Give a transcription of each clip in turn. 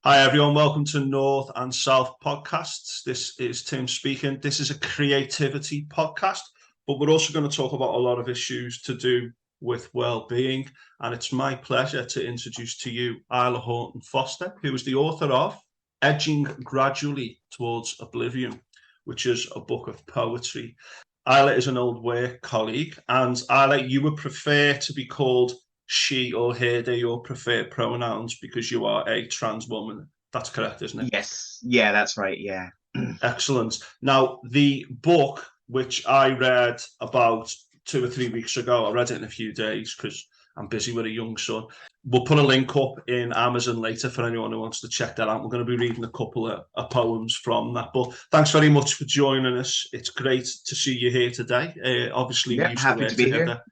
Hi, everyone. Welcome to North and South Podcasts. This is Tim speaking. This is a creativity podcast, but we're also going to talk about a lot of issues to do with well-being. And it's my pleasure to introduce to you Isla Horton Foster, who is the author of Edging Gradually Towards Oblivion, which is a book of poetry. Isla is an old work colleague, and Isla, you would prefer to be called she or her, they're your preferred pronouns because you are a trans woman. That's correct, isn't it? Yes. Yeah, that's right. Yeah. Excellent. Now, the book, which I read about 2 or 3 weeks ago, I read it in a few days because I'm busy with a young son. We'll put a link up in Amazon later for anyone who wants to check that out. We're going to be reading a couple of poems from that. But thanks very much for joining us. It's great to see you here today. Obviously, we Yeah, used to happy to work be here. together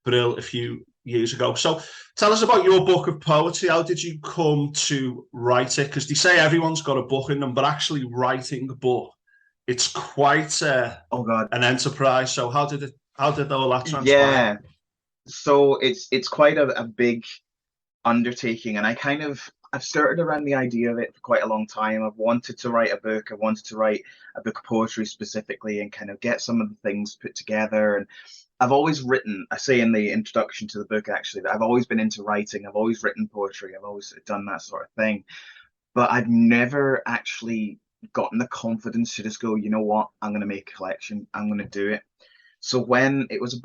Brill a few years ago. So tell us about your book of poetry. How did you come to write it? Because they say everyone's got a book in them, but actually writing a book, it's quite Oh God. an enterprise. So how did all that transpire? Yeah. So it's quite a big undertaking, and I've started around the idea of it for quite a long time. I've wanted to write a book. I wanted to write a book of poetry specifically and kind of get some of the things put together. And I've always written, I say in the introduction to the book actually, that I've always been into writing. I've always written poetry. I've always done that sort of thing. But I've never actually gotten the confidence to just go, you know what, I'm going to make a collection. I'm going to do it. So when it was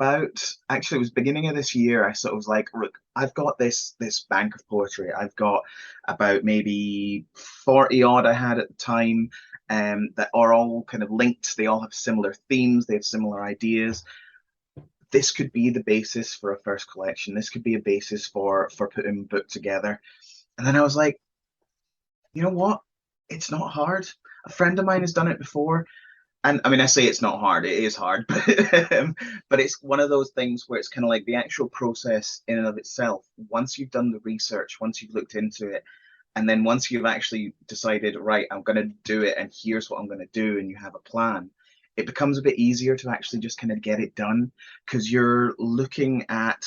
actually it was beginning of this year, I sort of was like, look, I've got this bank of poetry. I've got about maybe 40 odd I had at the time, that are all kind of linked. They all have similar themes, they have similar ideas. This could be the basis for a first collection. This could be a basis for putting a book together. And then I was like, you know what? It's not hard. A friend of mine has done it before. And I mean, I say it's not hard, it is hard, but it's one of those things where it's kind of like the actual process in and of itself. Once you've done the research, once you've looked into it, and then once you've actually decided, right, I'm going to do it, and here's what I'm going to do, and you have a plan, it becomes a bit easier to actually just kind of get it done because you're looking at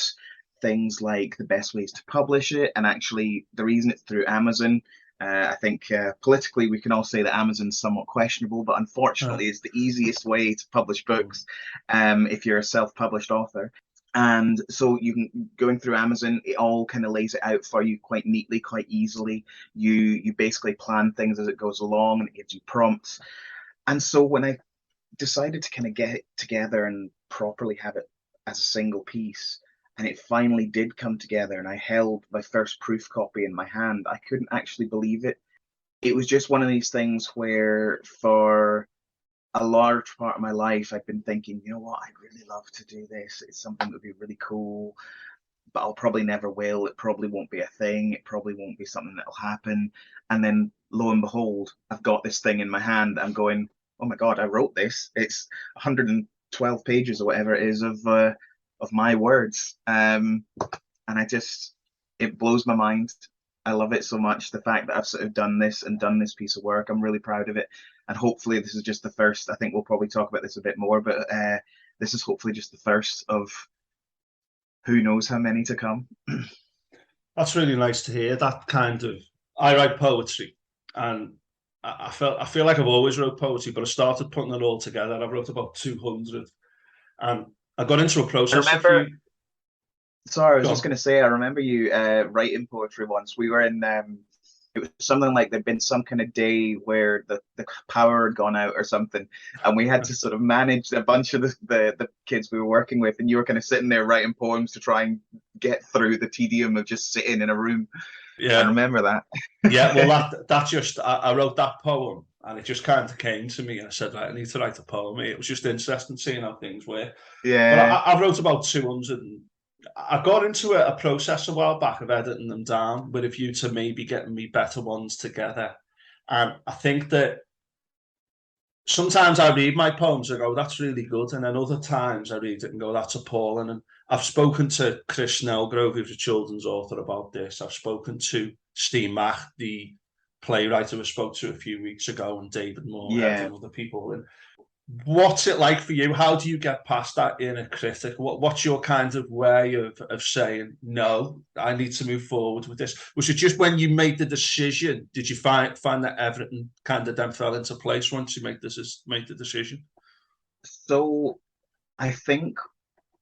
things like the best ways to publish it. And actually, the reason it's through Amazon, I think politically we can all say that Amazon's somewhat questionable, but Uh, unfortunately, it's the easiest way to publish books if you're a self-published author. And so you can going through Amazon, it all kind of lays it out for you quite neatly, quite easily. You basically plan things as it goes along, and it gives you prompts. And so when I decided to kind of get it together and properly have it as a single piece, and it finally did come together, and I held my first proof copy in my hand, I couldn't actually believe it. It was just one of these things where, for a large part of my life, I've been thinking, you know what, I'd really love to do this. It's something that would be really cool, but I'll probably never will. It probably won't be a thing. It probably won't be something that'll happen. And then lo and behold, I've got this thing in my hand. I'm going, oh my God, I wrote this. It's 112 pages or whatever it is of my words. And it blows my mind. I love it so much. The fact that I've sort of done this and done this piece of work, I'm really proud of it. And hopefully, this is just the first. I think we'll probably talk about this a bit more, but this is hopefully just the first of who knows how many to come. that's really nice to hear. That kind of I write poetry, and I feel like I've always wrote poetry, but I started putting it all together. I wrote about 200, and I got into a I process a remember, few. sorry, I was just Gone. going to say, I remember you writing poetry once. We were in, it was something like there'd been some kind of day where the power had gone out or something, and we had to sort of manage a bunch of the kids we were working with, and you were kind of sitting there writing poems to try and get through the tedium of just sitting in a room. I Yeah, remember that. yeah. Well, that just I wrote that poem, and it just kind of came to me. And I said, right, I need to write a poem. It was just interesting seeing how things were. But Yeah. I wrote about 200. And I got into a process a while back of editing them down with a view to maybe getting me better ones together. And I think that sometimes I read my poems and go, that's really good. And then other times I read it and go, that's appalling. And I've spoken to Chris Snellgrove, who's a children's author, about this. I've spoken to Steve Mack, the playwright who I spoke to a few weeks ago, and David Moorhead Yeah. and other people. And What's it like for you? How do you get past that inner critic? What's your kind of way of saying, no, I need to move forward with this? Was it just when you made the decision, did you find that everything kind of then fell into place once you make the decision? So I think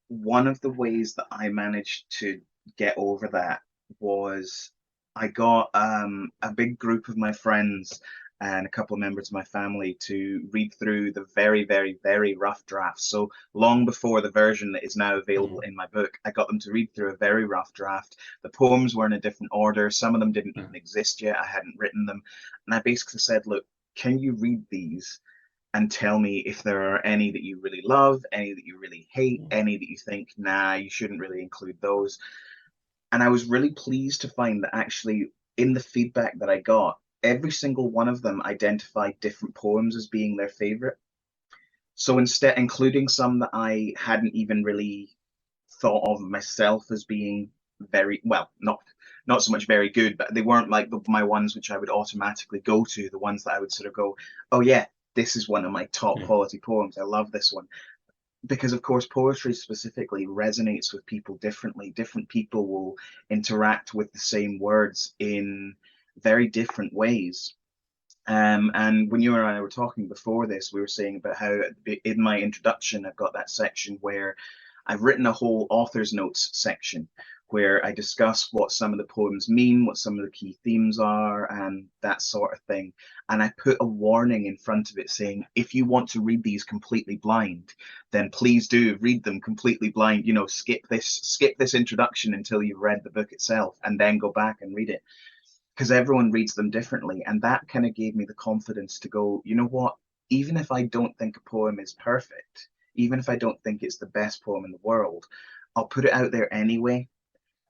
one of the ways that I managed to get over that was I got a big group of my friends and a couple of members of my family to read through the very, very, very rough drafts. So long before the version that is now available in my book, I got them to read through a very rough draft. The poems were in a different order. Some of them didn't even exist yet. I hadn't written them. And I basically said, look, can you read these and tell me if there are any that you really love, any that you really hate, any that you think, nah, you shouldn't really include those. And I was really pleased to find that actually in the feedback that I got, every single one of them identified different poems as being their favorite. So instead, including some that I hadn't even really thought of myself as being very well, not so much very good, but they weren't like my ones which I would automatically go to, the ones that I would sort of go, oh yeah, this is one of my top quality poems. I love this one. Because of course poetry specifically resonates with people differently. Different people will interact with the same words in very different ways. And when you and I were talking before this, we were saying about how in my introduction, I've got that section where I've written a whole author's notes section where I discuss what some of the poems mean, what some of the key themes are, and that sort of thing. And I put a warning in front of it saying, if you want to read these completely blind, then please do read them completely blind. You know, skip this introduction until you've read the book itself, and then go back and read it, because everyone reads them differently. And that kind of gave me the confidence to go, you know what, even if I don't think a poem is perfect, even if I don't think it's the best poem in the world, I'll put it out there anyway,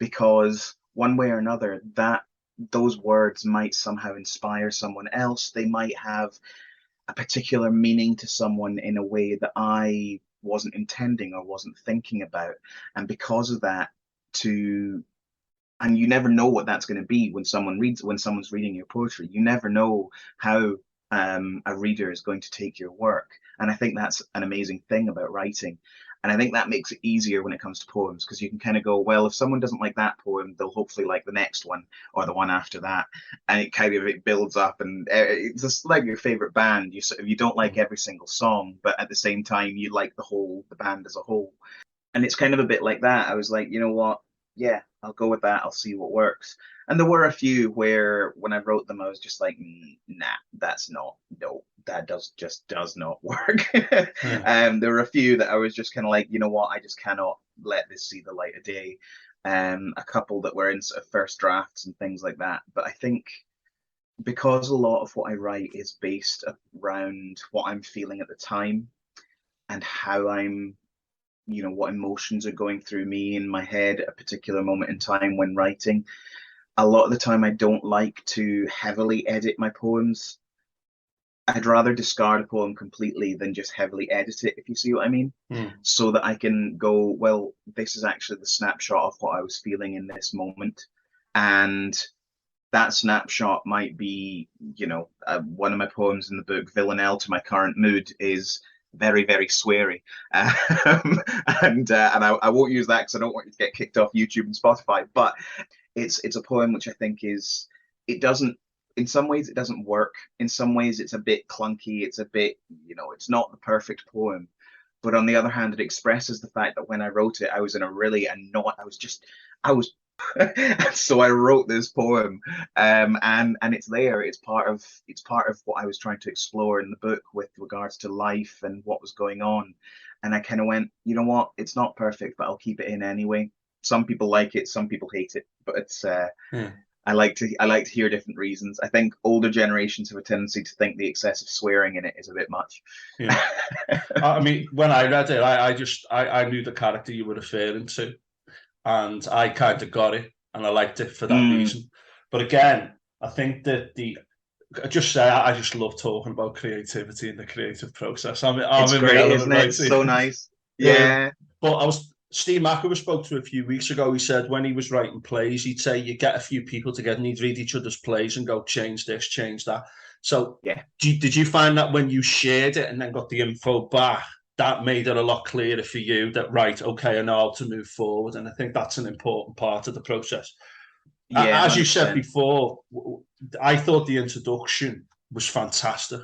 because one way or another, that those words might somehow inspire someone else. They might have a particular meaning to someone in a way that I wasn't intending or wasn't thinking about. And because of that, to and you never know what that's going to be when someone's reading your poetry. You never know how a reader is going to take your work, and I think that's an amazing thing about writing. And I think that makes it easier when it comes to poems, because you can kind of go, well, if someone doesn't like that poem, they'll hopefully like the next one or the one after that, and it builds up. And it's just like your favorite band. You don't like every single song, but at the same time, you like the band as a whole. And it's kind of a bit like that. I was like, you know what? Yeah, I'll go with that. I'll see what works. And there were a few where when I wrote them, I was just like, nah, that's not, no, just does not work. There were a few that I was just kind of like, you know what? I just cannot let this see the light of day. A couple that were in sort of first drafts and things like that. But I think because a lot of what I write is based around what I'm feeling at the time and how I'm, what emotions are going through me in my head at a particular moment in time when writing. A lot of the time, I don't like to heavily edit my poems. I'd rather discard a poem completely than just heavily edit it, if you see what I mean. So that I can go, well, this is actually the snapshot of what I was feeling in this moment. And that snapshot might be, one of my poems in the book, Villanelle to My Current Mood, is very, very sweary. And I won't use that because I don't want you to get kicked off YouTube and Spotify. But it's a poem which I think it doesn't, in some ways it doesn't work. In some ways it's a bit clunky. It's a bit, it's not the perfect poem. But on the other hand, it expresses the fact that when I wrote it, I was in a really annoyed, I was so I wrote this poem, and it's there. It's part of what I was trying to explore in the book with regards to life and what was going on. And I kind of went, you know what? It's not perfect, but I'll keep it in anyway. Some people like it, some people hate it, but it's I like to hear different reasons. I think older generations have a tendency to think the excessive swearing in it is a bit much. Yeah. I mean, when I read it, I knew the character you were referring to, and I kind of got it, and I liked it for that reason. But again, I think that I just love talking about creativity and the creative process. I'm It's in the great, element, isn't it? right? It's so nice. Yeah. But Steve McElroy spoke to a few weeks ago. He said when he was writing plays, he'd say you get a few people together and he'd read each other's plays and go, change this, change that. So Yeah. did you find that when you shared it and then got the info back, that made it a lot clearer for you that, right, okay, I know how to move forward? And I think that's an important part of the process. Yeah, As you said 100%. before, I thought the introduction was fantastic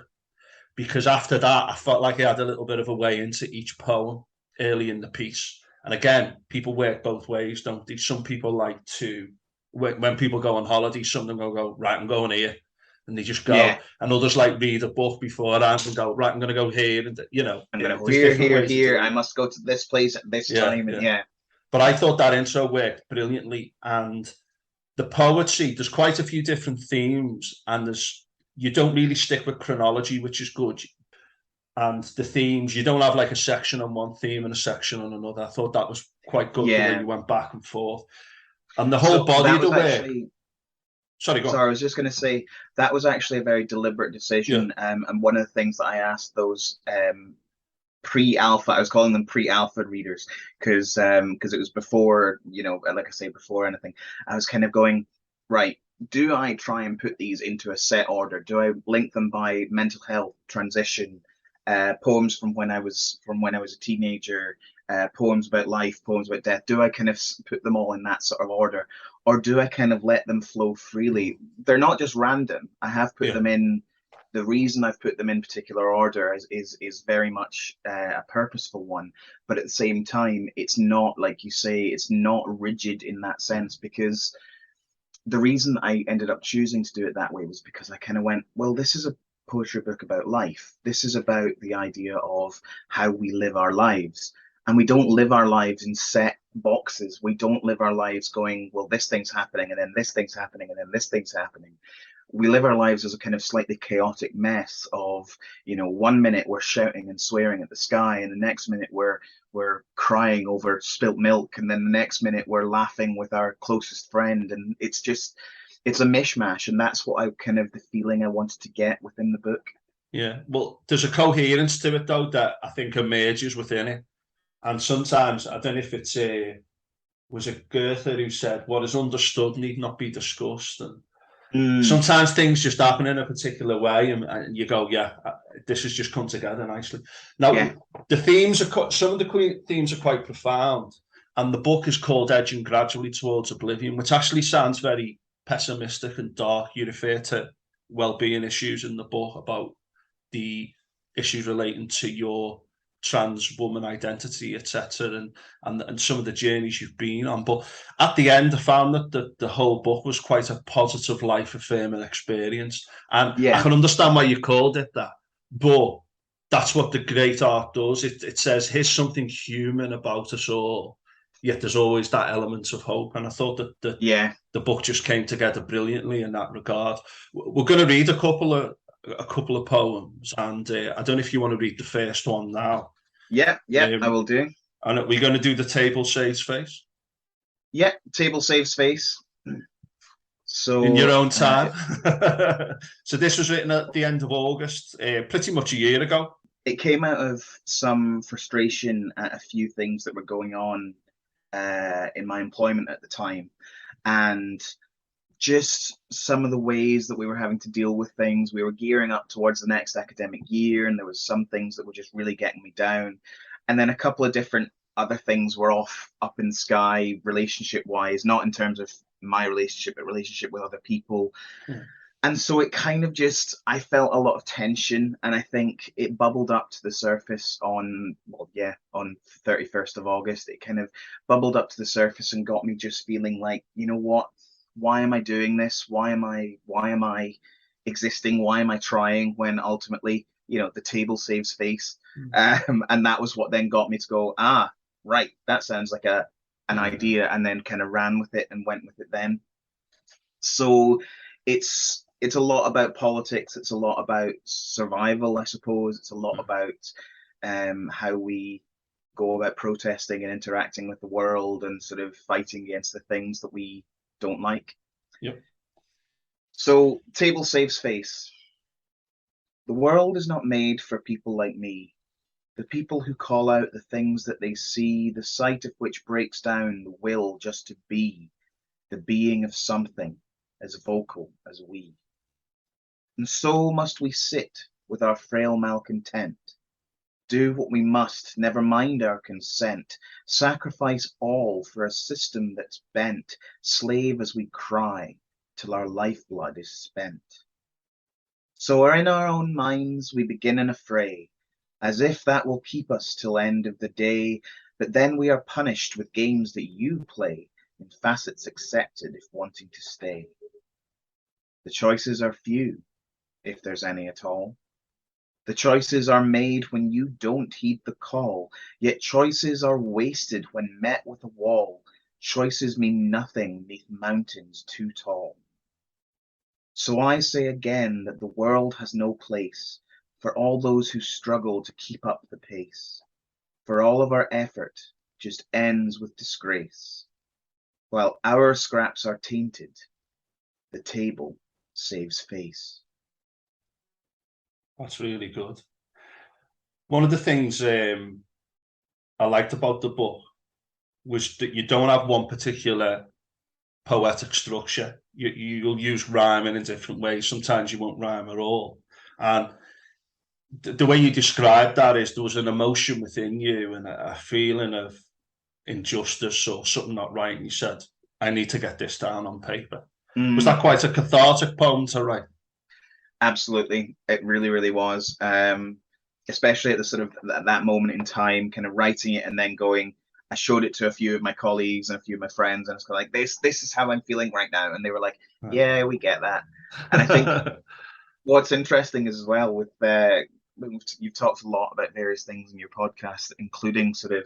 because after that, I felt like I had a little bit of a way into each poem early in the piece. And again, people work both ways, don't they? Some people like to, when people go on holiday, some of them go, right, I'm going here. And they just Yeah, go. And others like read a book beforehand and go, right, I'm going to go here. And, I'm gonna go there's here, different here, ways of here. doing I it. must go to this place at this Yeah, time, and yeah. yeah, But I thought that intro worked brilliantly. And the poetry, there's quite a few different themes, and you don't really stick with chronology, which is good. And the themes, you don't have like a section on one theme and a section on another. I thought that was quite good the way yeah. you went back and forth. And the whole So body that of the was work. actually, Sorry, go on. sorry, I was just going to say that was actually a very deliberate Yeah, decision. And one of the things that I asked those pre-alpha, I was calling them pre-alpha readers because it was before, like I say, before anything. I was kind of going, right, do I try and put these into a set order? Do I link them by mental health, transition, poems from when I was a teenager, poems about life, poems about death? Do I kind of put them all in that sort of order, or do I kind of let them flow freely? They're not just random. I have put yeah, them in. The reason I've put them in particular order is very much a purposeful one, but at the same time, it's not, like you say, it's not rigid in that sense, because the reason I ended up choosing to do it that way was because I kind of went, well, this is a poetry book about life. This is about the idea of how we live our lives. And we don't live our lives in set boxes. We don't live our lives going, well, this thing's happening, and then this thing's happening, and then this thing's happening. We live our lives as a kind of slightly chaotic mess of, one minute we're shouting and swearing at the sky, and the next minute we're crying over spilt milk, and then the next minute we're laughing with our closest friend, and it's a mishmash, and that's what I kind of the feeling I wanted to get within the book. yeah. Well, there's a coherence to it though that I think emerges within it. And sometimes I don't know if it's was it Goethe who said, "What is understood need not be discussed." And Mm, sometimes things just happen in a particular way, and you go, "Yeah, this has just come together nicely." yeah, Now, the themes are some of the themes are quite profound, and the book is called "Edging Gradually Towards Oblivion," which actually sounds very pessimistic and dark. You refer to well-being issues in the book about the issues relating to your trans woman identity, etc., and some of the journeys you've been on. But at the end, I found that the whole book was quite a positive, life affirming experience, and I yeah, can understand why you called it that. But that's what the great art does. It says here's something human about us all. Yet there's always that element of hope, and I thought that yeah, the book just came together brilliantly in that regard. We're going to read a couple of poems, and I don't know if you want to read the first one now. yeah, yeah. I Um, will do. and we're going to do the table saves face Yeah, table saves face. in your So own time. So this was written at the end of August, pretty much a year ago. it came out of some frustration at a few things that were going on in my employment at the time, and just some of the ways that we were having to deal with things. We were gearing up towards the next academic year, and there was some things that were just really getting me down. And then a couple of different other things were off up in the sky, relationship wise, not in terms of my relationship, but relationship with other people. Hmm. And so it kind of just, I felt a lot of tension, and I think it bubbled up to the surface on, well, yeah, on 31st of August. It kind of bubbled up to the surface and got me just feeling like, you know what? Why am I doing this? Why am I existing? Why am I trying when ultimately, the table saves face? And that was what then got me to go, right, that sounds like an Yeah, idea, and then kind of ran with it and went with it then. So it's a lot about politics. It's a lot about survival, I suppose. It's a lot about how we go about protesting and interacting with the world and sort of fighting against the things that we don't like. yep. So, table saves face. The world is not made for people like me, the people who call out the things that they see, the sight of which breaks down the will just to be, the being of something as vocal as we. And so must we sit with our frail malcontent, do what we must, never mind our consent, sacrifice all for a system that's bent, slave as we cry till our lifeblood is spent. So in our own minds we begin an affray, as if that will keep us till end of the day, but then we are punished with games that you play, in facets accepted if wanting to stay. The choices are few, if there's any at all. The choices are made when you don't heed the call, yet choices are wasted when met with a wall. Choices mean nothing neath mountains too tall. So I say again that the world has no place for all those who struggle to keep up the pace. For all of our effort just ends with disgrace. While our scraps are tainted, the table saves face. That's really good. One of the things I liked about the book was that you don't have one particular poetic structure. You'll use rhyming in different ways. Sometimes you won't rhyme at all. And the way you described that is there was an emotion within you and a feeling of injustice or something not right. And you said, I need to get this down on paper. Was that quite a cathartic poem to write? Absolutely, it really, really was. Especially at the sort of that moment in time, kind of writing it and then going. I showed it to a few of my colleagues and a few of my friends, and it's kind of like this is how I'm feeling right now, and they were like, "Yeah, we get that." And I think what's interesting as well with you've talked a lot about various things in your podcast, including sort of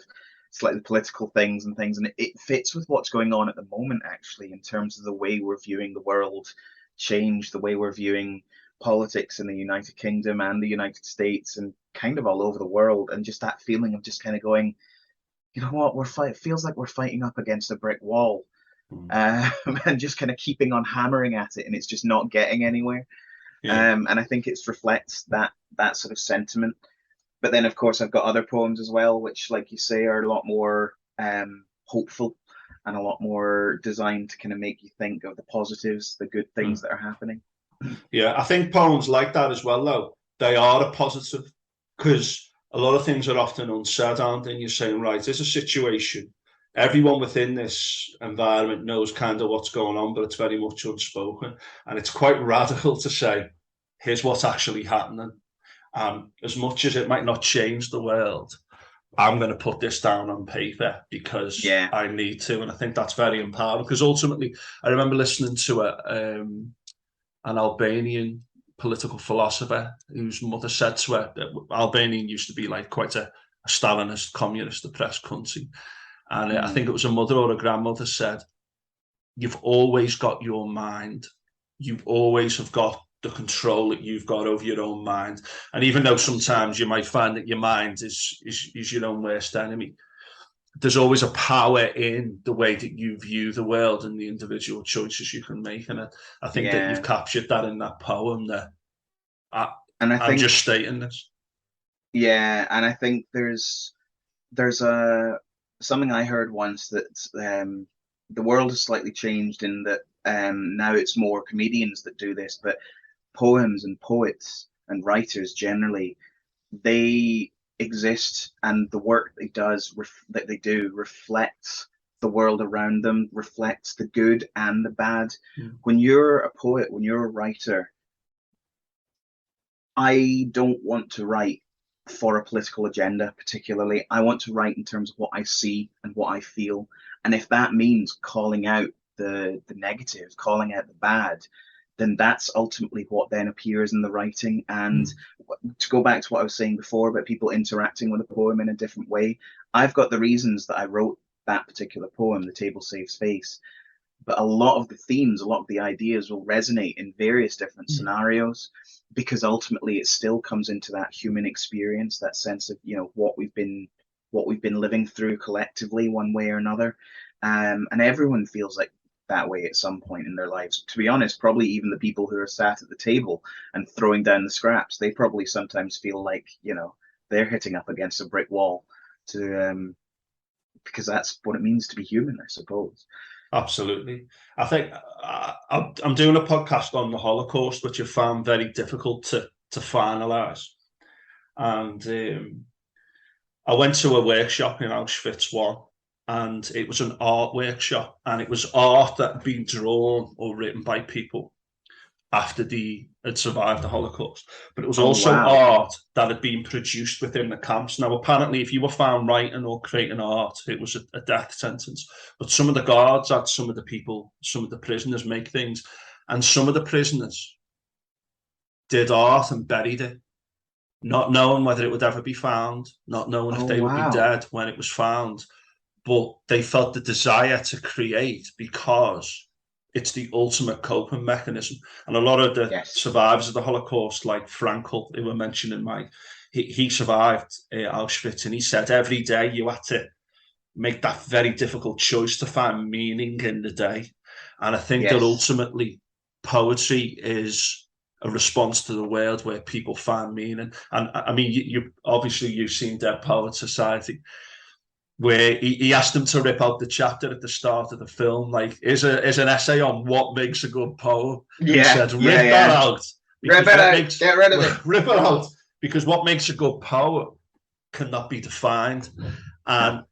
slightly political things and things, and it fits with what's going on at the moment, actually, in terms of the way we're viewing the world change, the way we're viewing politics in the United Kingdom and the United States and kind of all over the world, and just that feeling of just kind of going, you know what, it feels like we're fighting up against a brick wall, and just kind of keeping on hammering at it, and it's just not getting anywhere. And I think it reflects that sort of sentiment. But then, of course, I've got other poems as well, which, like you say, are a lot more hopeful and a lot more designed to kind of make you think of the positives, the good things that are happening. Yeah, I think poems like that as well, though, they are a positive because a lot of things are often unsaid, aren't they? And you're saying, right, there's a situation. Everyone within this environment knows kind of what's going on, but it's very much unspoken. And it's quite radical to say, here's what's actually happening. As much as it might not change the world, I'm going to put this down on paper because Yeah. I need to. And I think that's very empowering because ultimately, I remember listening to an Albanian political philosopher whose mother said to her that Albania used to be like quite a Stalinist, communist, oppressed country. And I think it was a mother or a grandmother said, you've always got your mind. You always have got the control that you've got over your own mind. And even though sometimes you might find that your mind is your own worst enemy, there's always a power in the way that you view the world and the individual choices you can make. And I think that you've captured that in that poem there. And I I'm think, just stating this. yeah, and I think there's a something I heard once that the world has slightly changed in that now it's more comedians that do this, but poems and poets and writers generally, they exist, and the work that they do reflects the world around them, reflects the good and the bad. When you're a poet, when you're a writer, I don't want to write for a political agenda particularly. I want to write in terms of what I see and what I feel. And if that means calling out the negative, calling out the bad, then that's ultimately what then appears in the writing. And to go back to what I was saying before about people interacting with a poem in a different way, I've got the reasons that I wrote that particular poem, The Table Saves Face. But a lot of the themes, a lot of the ideas will resonate in various different scenarios, because ultimately it still comes into that human experience, that sense of, what we've been living through collectively one way or another. And everyone feels like that way at some point in their lives. To be honest, probably even the people who are sat at the table and throwing down the scraps, they probably sometimes feel like, they're hitting up against a brick wall to because that's what it means to be human, I suppose. Absolutely. I think I'm doing a podcast on the Holocaust, which I found very difficult to finalize. And I went to a workshop in Auschwitz one, and it was an art workshop, and it was art that had been drawn or written by people after they had survived the Holocaust. But it was Oh, also wow. art that had been produced within the camps. Now, apparently, if you were found writing or creating art, it was a death sentence. But some of the guards had some of the people, some of the prisoners make things, and some of the prisoners did art and buried it, not knowing whether it would ever be found, not knowing if Oh, they would be wow. dead when it was found. But they felt the desire to create because it's the ultimate coping mechanism. And a lot of the Yes. survivors of the Holocaust, like Frankel, who were mentioning, Mike, he survived Auschwitz, and he said every day you had to make that very difficult choice to find meaning in the day. And I think that Yes. ultimately poetry is a response to the world where people find meaning. And I mean, you obviously you've seen Dead Poet Society, where he asked them to rip out the chapter at the start of the film, like, is an essay on what makes a good poem. And he Yeah, said, yeah, rip that yeah. out, Rip because it what out. makes Get rid of it. rip it out, because what makes a good poem cannot be defined. No. And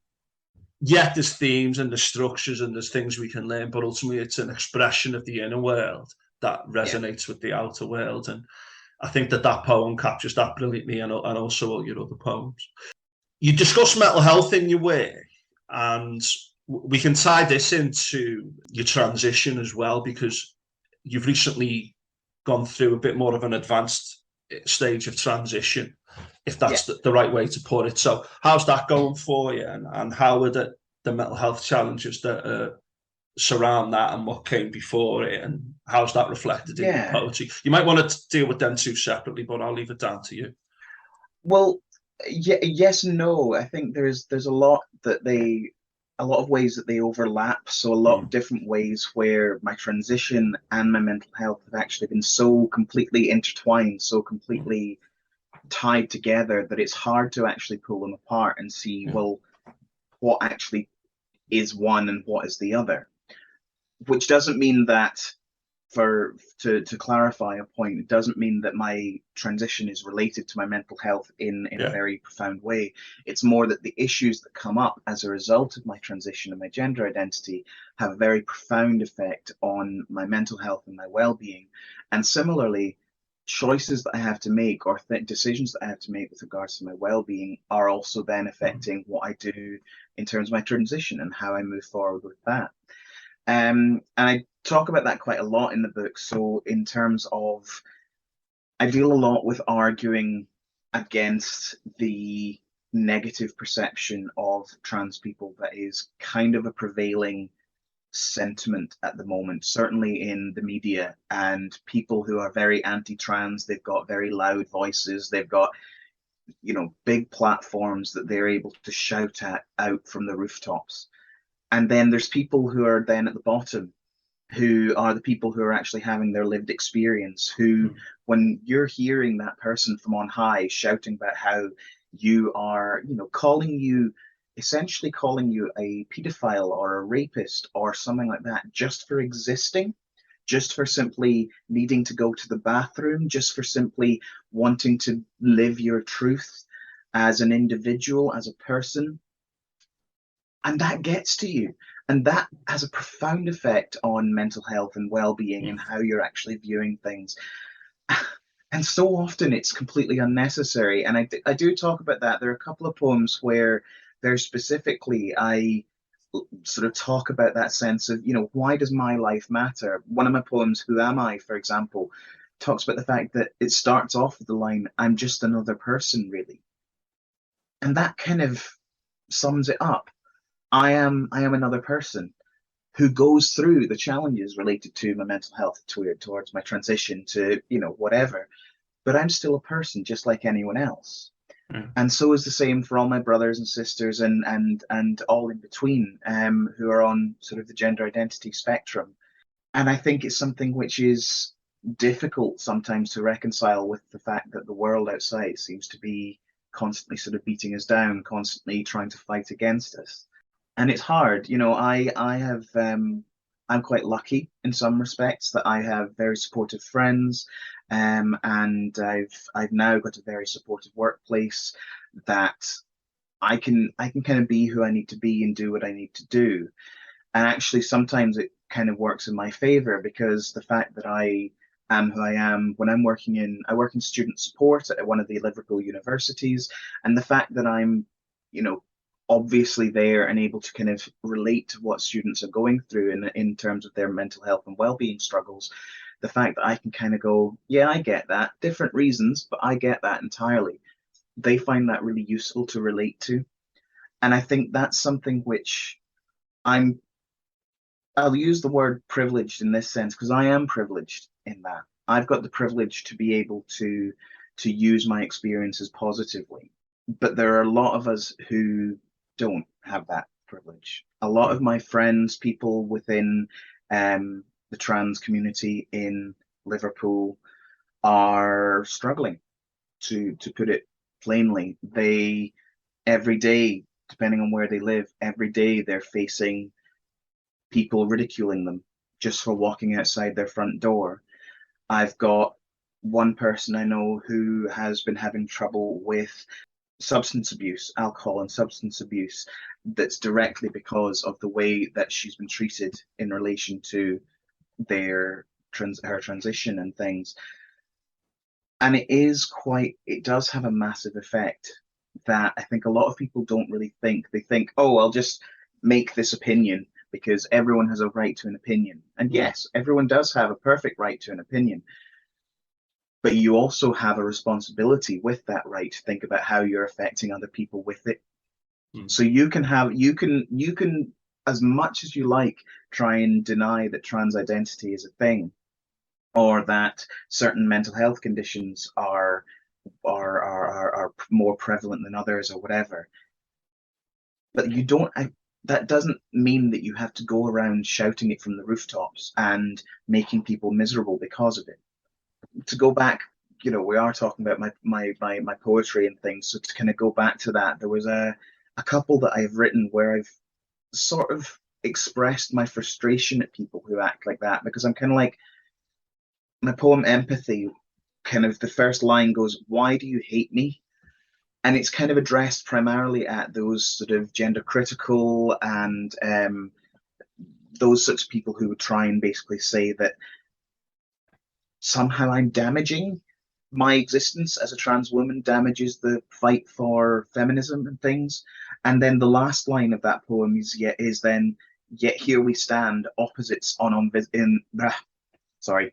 yet there's themes and there's structures and there's things we can learn, but ultimately it's an expression of the inner world that Yeah. resonates with the outer world. And I think that poem captures that brilliantly, and also all your other poems. You discuss mental health in your work, and we can tie this into your transition as well, because you've recently gone through a bit more of an advanced stage of transition, if Yeah. that's the right way to put it. So how's that going for you, and how are the mental health challenges that surround that, and what came before it, and how's that reflected in your Yeah. poetry? You might want to deal with them two separately, but I'll leave it down to you. Well, yeah, yes and no. I think there's a lot of ways that they overlap. So a lot of Mm. different ways where my transition and my mental health have actually been so completely intertwined, so Mm. completely tied together that it's hard to actually pull them apart and see, Yeah. well, what actually is one and what is the other. Which doesn't mean that to clarify a point, it doesn't mean that my transition is related to my mental health in a Yeah. very profound way. It's more that the issues that come up as a result of my transition and my gender identity have a very profound effect on my mental health and my well-being. And similarly, choices that I have to make, or decisions that I have to make with regards to my well-being, are also then affecting what I do in terms of my transition and how I move forward with that. And I talk about that quite a lot in the book. So, in terms of, I deal a lot with arguing against the negative perception of trans people that is kind of a prevailing sentiment at the moment, certainly in the media. And people who are very anti-trans, they've got very loud voices, they've got, big platforms that they're able to shout at out from the rooftops. And then there's people who are then at the bottom, who are the people who are actually having their lived experience, who, Mm. when you're hearing that person from on high shouting about how you are, essentially calling you a pedophile or a rapist or something like that, just for existing, just for simply needing to go to the bathroom, just for simply wanting to live your truth as an individual, as a person, and that gets to you, and that has a profound effect on mental health and well-being and Mm. how you're actually viewing things. And so often it's completely unnecessary, and I do talk about that. There are a couple of poems where very specifically I sort of talk about that sense of, why does my life matter? One of my poems, Who Am I, for example, talks about the fact that it starts off with the line, I'm just another person, really. And that kind of sums it up. I am another person who goes through the challenges related to my mental health, towards my transition to, whatever, but I'm still a person just like anyone else. Yeah. And so is the same for all my brothers and sisters and all in between, who are on sort of the gender identity spectrum. And I think it's something which is difficult sometimes to reconcile with the fact that the world outside seems to be constantly sort of beating us down, constantly trying to fight against us. And it's hard. I have I'm quite lucky in some respects that I have very supportive friends, and I've now got a very supportive workplace that I can kind of be who I need to be and do what I need to do. And actually, sometimes it kind of works in my favor, because the fact that I am who I am when I work in student support at one of the Liverpool universities, and the fact that I'm, you know, obviously there and able to kind of relate to what students are going through in terms of their mental health and well-being struggles, the fact that I can kind of go, yeah, I get that, different reasons, but I get that entirely. They find that really useful to relate to. And I think that's something which I'm I'll use the word privileged in this sense, because I am privileged in that I've got the privilege to be able to use my experiences positively. But there are a lot of us who don't have that privilege. A lot of Mm. my friends, people within the trans community in Liverpool, are struggling, to put it plainly. They every day, depending on where they live, every day they're facing people ridiculing them just for walking outside their front door. I've got one person I know who has been having trouble with substance abuse, alcohol and substance abuse, that's directly because of the way that she's been treated in relation to her transition and things. And it does have a massive effect that I think a lot of people don't really think. They think, oh, I'll just make this opinion because everyone has a right to an opinion. And Mm. yes, everyone does have a perfect right to an opinion, but you also have a responsibility with that right to think about how you're affecting other people with it. Mm. So you can, as much as you like, try and deny that trans identity is a thing, or that certain mental health conditions are more prevalent than others, or whatever. But you don't. That doesn't mean that you have to go around shouting it from the rooftops and making people miserable because of it. To go back, we are talking about my poetry and things. So to kind of go back to that, there was a couple that I've written where I've sort of expressed my frustration at people who act like that, because I'm kind of like, my poem Empathy, kind of the first line goes, "Why do you hate me?" And it's kind of addressed primarily at those sort of gender critical and those sorts of people who would try and basically say that somehow I'm damaging my existence as a trans woman, damages the fight for feminism and things. And then the last line of that poem is then, "Yet here we stand, opposites sorry.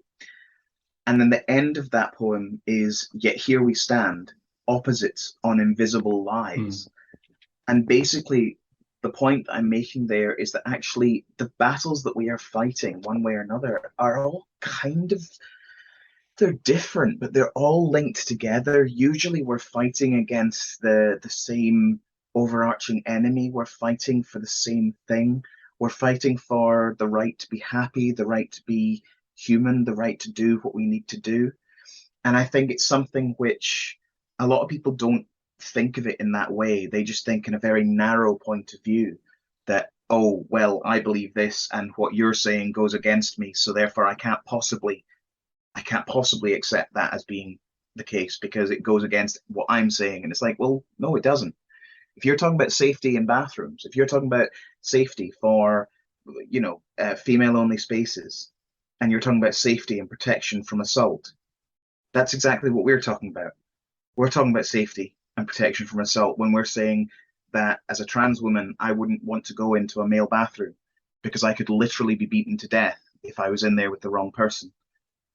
And then the end of that poem is, "Yet here we stand, opposites on invisible Mm. lies." And basically, the point I'm making there is that actually the battles that we are fighting, one way or another, are all kind of, they're different, but they're all linked together. Usually we're fighting against the same overarching enemy. We're fighting for the same thing. We're fighting for the right to be happy, the right to be human, the right to do what we need to do. And I think it's something which a lot of people don't think of it in that way. They just think in a very narrow point of view that, oh, well, I believe this and what you're saying goes against me, so therefore I can't possibly accept that as being the case because it goes against what I'm saying. And it's like, well, no, it doesn't. If you're talking about safety in bathrooms, if you're talking about safety for, female only spaces, and you're talking about safety and protection from assault, that's exactly what we're talking about. We're talking about safety and protection from assault when we're saying that as a trans woman, I wouldn't want to go into a male bathroom because I could literally be beaten to death if I was in there with the wrong person,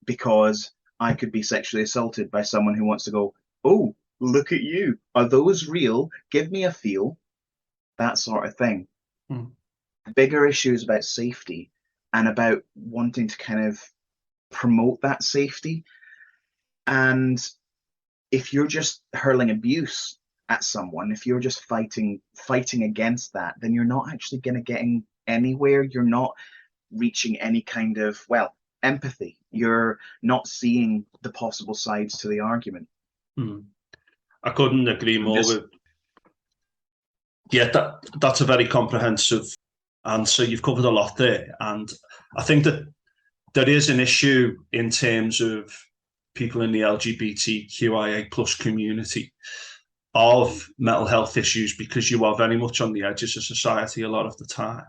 because I could be sexually assaulted by someone who wants to go, "Oh, look at you. Are those real? Give me a feel." That sort of thing. Mm. Bigger issues about safety and about wanting to kind of promote that safety. And if you're just hurling abuse at someone, if you're just fighting against that, then you're not actually going to get anywhere. You're not reaching any kind of, well, empathy. You're not seeing the possible sides to the argument. Mm. I couldn't agree I'm more just with Yeah, that's a very comprehensive answer. You've covered a lot there, and I think that there is an issue in terms of people in the LGBTQIA plus community of mental health issues because you are very much on the edges of society a lot of the time.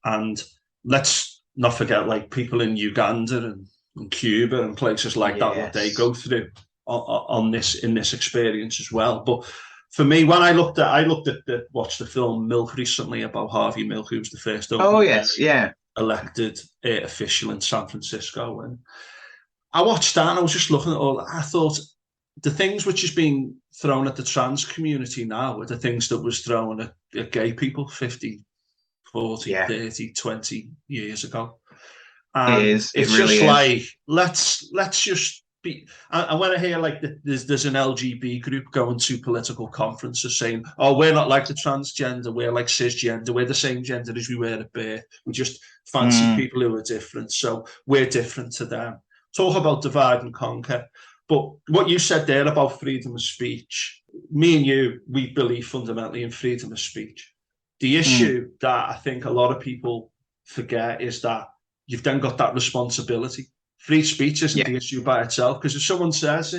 And let's not forget, like people in Uganda and Cuba and places like that, what they Yes. go through on this in this experience as well. But for me, when I watched the film Milk recently about Harvey Milk, who was the first Oh, openly yes. gay Yeah. elected official in San Francisco, and I watched that and I was just looking at all. I thought the things which is being thrown at the trans community now are the things that was thrown at gay people 50, 40, Yeah. 30, 20 years ago. It And is. It it's just really is. like, let's just be. And when I hear like there's an LGB group going to political conferences saying, oh, we're not like the transgender, we're like cisgender, we're the same gender as we were at birth. We just fancy Mm, people who are different. So we're different to them. Talk about divide and conquer. But what you said there about freedom of speech, me and you, we believe fundamentally in freedom of speech. The mm. issue that I think a lot of people forget is that you've then got that responsibility. Free speech isn't Yeah. the issue by itself because if someone says,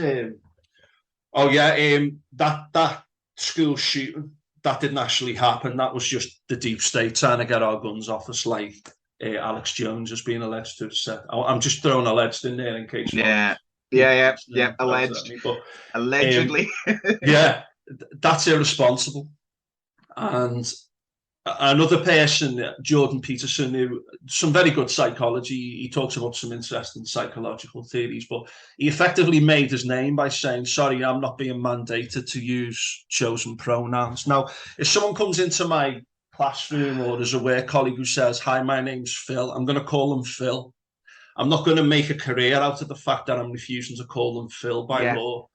"Oh yeah, that school shooting that didn't actually happen. That was just the deep state trying to get our guns off us," like Alex Jones has been alleged to have said. I'm just throwing alleged in there in case one of Yeah. Yeah. people Yeah. Yeah. listening throws it at Alleged. me. But um, Allegedly. yeah, that's irresponsible. And another person, Jordan Peterson, who some very good psychology. He talks about some interesting psychological theories, but he effectively made his name by saying, "Sorry, I'm not being mandated to use chosen pronouns." Now, if someone comes into my classroom or there's a work colleague who says, "Hi, my name's Phil," I'm going to call them Phil. I'm not going to make a career out of the fact that I'm refusing to call them Phil by Yeah. law.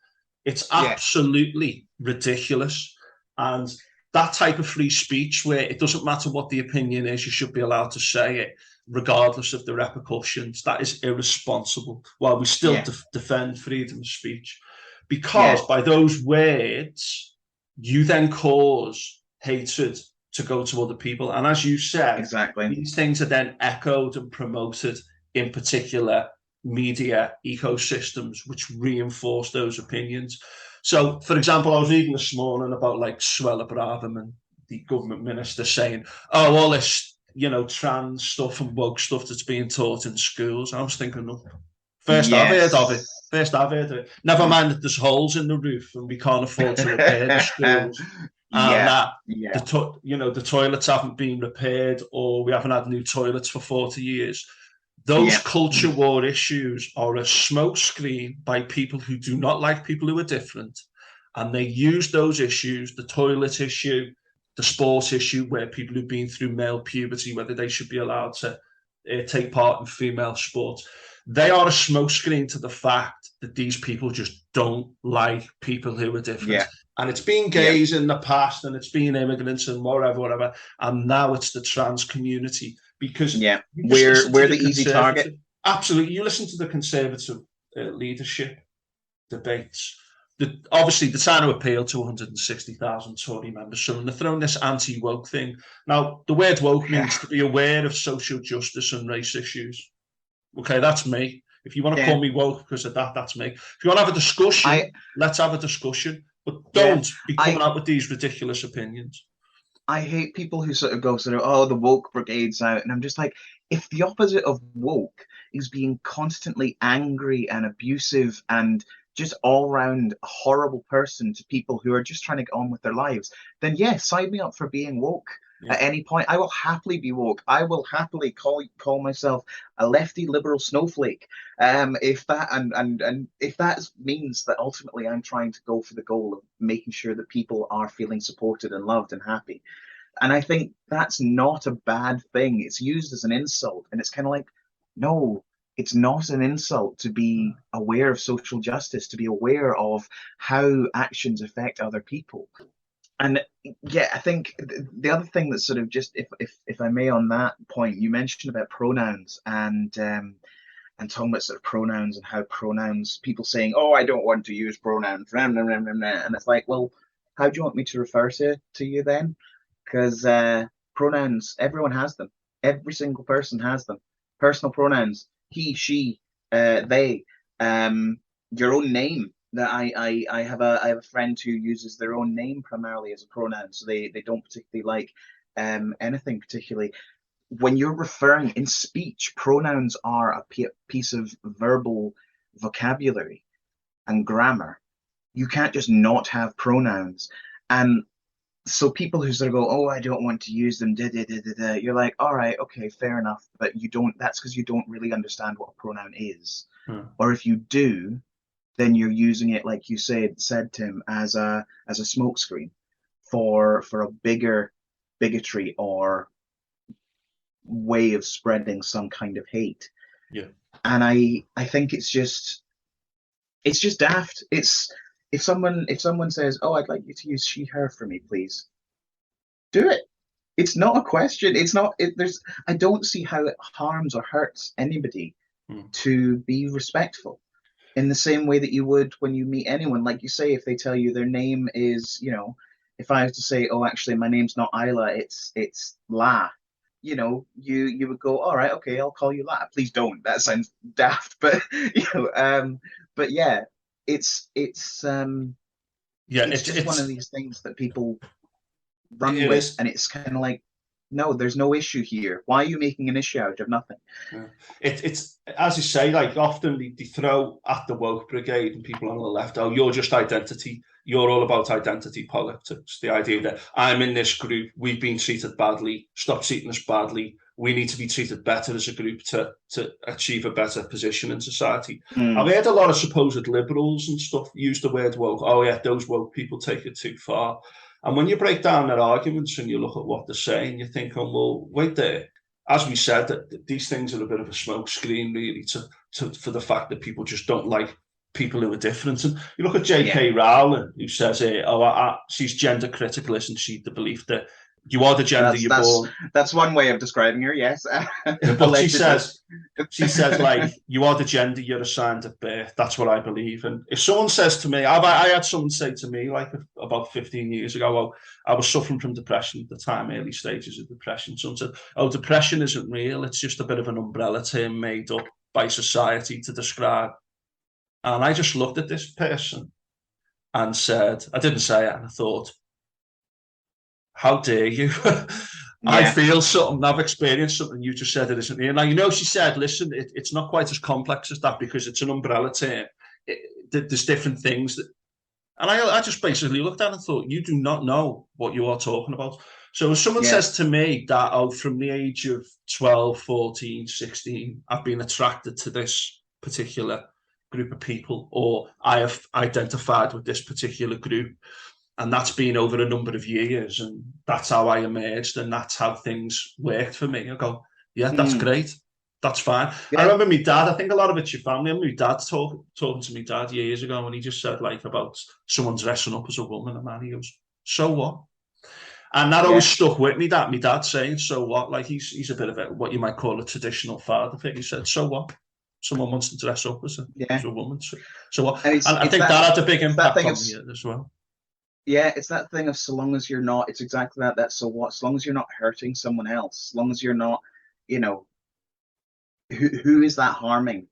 It's Yeah. absolutely ridiculous. And that type of free speech, where it doesn't matter what the opinion is, you should be allowed to say it, regardless of the repercussions, that is irresponsible. While we still Yeah. defend freedom of speech, Yeah. because by those words, you then cause hatred to go to other people. And as you said, Exactly. these things are then echoed and promoted in particular media ecosystems which reinforce those opinions. So, for example, I was reading this morning about like Suella Braverman, the government minister, saying, "Oh, all this, trans stuff and woke stuff that's being taught in schools." I was thinking, no, first I've heard of it. Yes. First I've heard of it. Never mind that there's holes in the roof and we can't afford to repair the schools, and Yeah. that Yeah. the toilets haven't been repaired or we haven't had new toilets for 40 years. Those Yeah. culture war issues are a smokescreen by people who do not like people who are different. And they use those issues, the toilet issue, the sports issue, where people who've been through male puberty, whether they should be allowed to take part in female sports, they are a smokescreen to the fact that these people just don't like people who are different. Yeah. And it's been Yeah. gays in the past and it's been immigrants and whatever. And now it's the trans community because Yeah. you just We're listen to we're the the easy target. conservative, absolutely, you listen to the conservative leadership debates. Obviously, they're trying to appeal to 160,000 Tory members, so they're throwing this anti-woke thing. Now, the word woke Yeah. means to be aware of social justice and race issues. Okay, that's me. If you want to Yeah. call me woke because of that, that's me. If you want to have a I discussion, let's have a discussion. But yeah. don't be coming I out with these ridiculous opinions. I hate people who sort of oh, the woke brigade's out, and I'm just like, if the opposite of woke is being constantly angry and abusive and just all round a horrible person to people who are just trying to get on with their lives, then yes, sign me up for being woke. Yeah. At any point, I will happily be woke. I will happily call myself a lefty liberal snowflake. If that and if that means that ultimately I'm trying to go for the goal of making sure that people are feeling supported and loved and happy, and I think that's not a bad thing. It's used as an insult. And it's kind of like, no, it's not an insult to be aware of social justice, to be aware of how actions affect other people. And yeah, I think the other thing that's sort of just, if I may, on that point, you mentioned about pronouns and talking about sort of pronouns and how pronouns, people saying, "Oh, I don't want to use pronouns," and it's like, well, how do you want me to refer to you then? because pronouns, everyone has them. Every single person has them. Personal pronouns, he, she, they, your own name. That I have a friend who uses their own name primarily as a pronoun, so they don't particularly like anything particularly. When you're referring in speech, pronouns are a piece of verbal vocabulary and grammar. You can't just not have pronouns. And so people who sort of go, oh, I don't want to use them, da, da, da, da, da, you're like, all right, okay, fair enough. But you don't, that's because you don't really understand what a pronoun is. Hmm. Or if you do, then you're using it, like you said, Tim, as a smokescreen for a bigger bigotry or way of spreading some kind of hate. Yeah. And I think it's just daft. It's if someone says, "Oh, I'd like you to use she her for me, please," do it. It's not a question. It's not. There's. I don't see how it harms or hurts anybody Hmm. to be respectful in the same way that you would when you meet anyone. Like you say, if they tell you their name is, if I was to say, "Oh, actually, my name's not Isla, it's La," you would go, "All right, okay, I'll call you La." Please don't. That sounds daft, but but yeah, it's it's um, Yeah, it's just one of it's these things that people run it with, is. and it's kind of like, no, there's no issue here. Why are you making an issue out of nothing? Yeah. It's as you say, like often they throw at the woke brigade and people on the left, oh, you're just identity. You're all about identity politics. The idea that I'm in this group, we've been treated badly, stop treating us badly. We need to be treated better as a group to achieve a better position in society. I've Mm, heard a lot of supposed liberals and stuff use the word woke. Oh yeah, those woke people take it too far. And when you break down their arguments and you look at what they're saying, you're thinking, well, wait there, as we said, that these things are a bit of a smokescreen, really, for the fact that people just don't like people who are different. And you look at yeah. J.K. Rowling, who says, she's gender critical, isn't she? The belief that you are the gender That's you're that's born. that's one way of describing her. Yes, But allegedly. she says, like, you are the gender you're assigned at birth. That's what I believe. And if someone says to me, I had someone say to me, like, about 15 years ago, well, I was suffering from depression at the time, early stages of depression. Someone said, oh, depression isn't real. It's just a bit of an umbrella term made up by society to describe. And I just looked at this person and said, I didn't say it, and I thought, how dare you? I Yeah, feel something, I've experienced something, you just said it isn't here. Now, she said, listen, it's not quite as complex as that because it's an umbrella term. There's different things. And I just basically looked at it and thought, you do not know what you are talking about. So if someone yeah. says to me that, oh, from the age of 12, 14, 16, I've been attracted to this particular group of people, or I have identified with this particular group, and that's been over a number of years, and that's how I emerged, and that's how things worked for me. I go, yeah, that's Mm, great. That's fine. I yeah, remember my dad, I think a lot of it's your family. I remember my dad talking to my dad years ago, and he just said, like, about someone dressing up as a woman, and man, he goes, so what? And that always yeah, stuck with me, that my dad saying, so what? Like, he's a bit of what you might call a traditional father figure. He said, so what? Someone wants to dress up as yeah. a woman. So what? And And I think that had a big it's that impact thing of on me as well. yeah, it's that thing of so long as you're not, it's exactly that. That's so what? So long as you're not hurting someone else, as long as you're not, you know, who is that harming?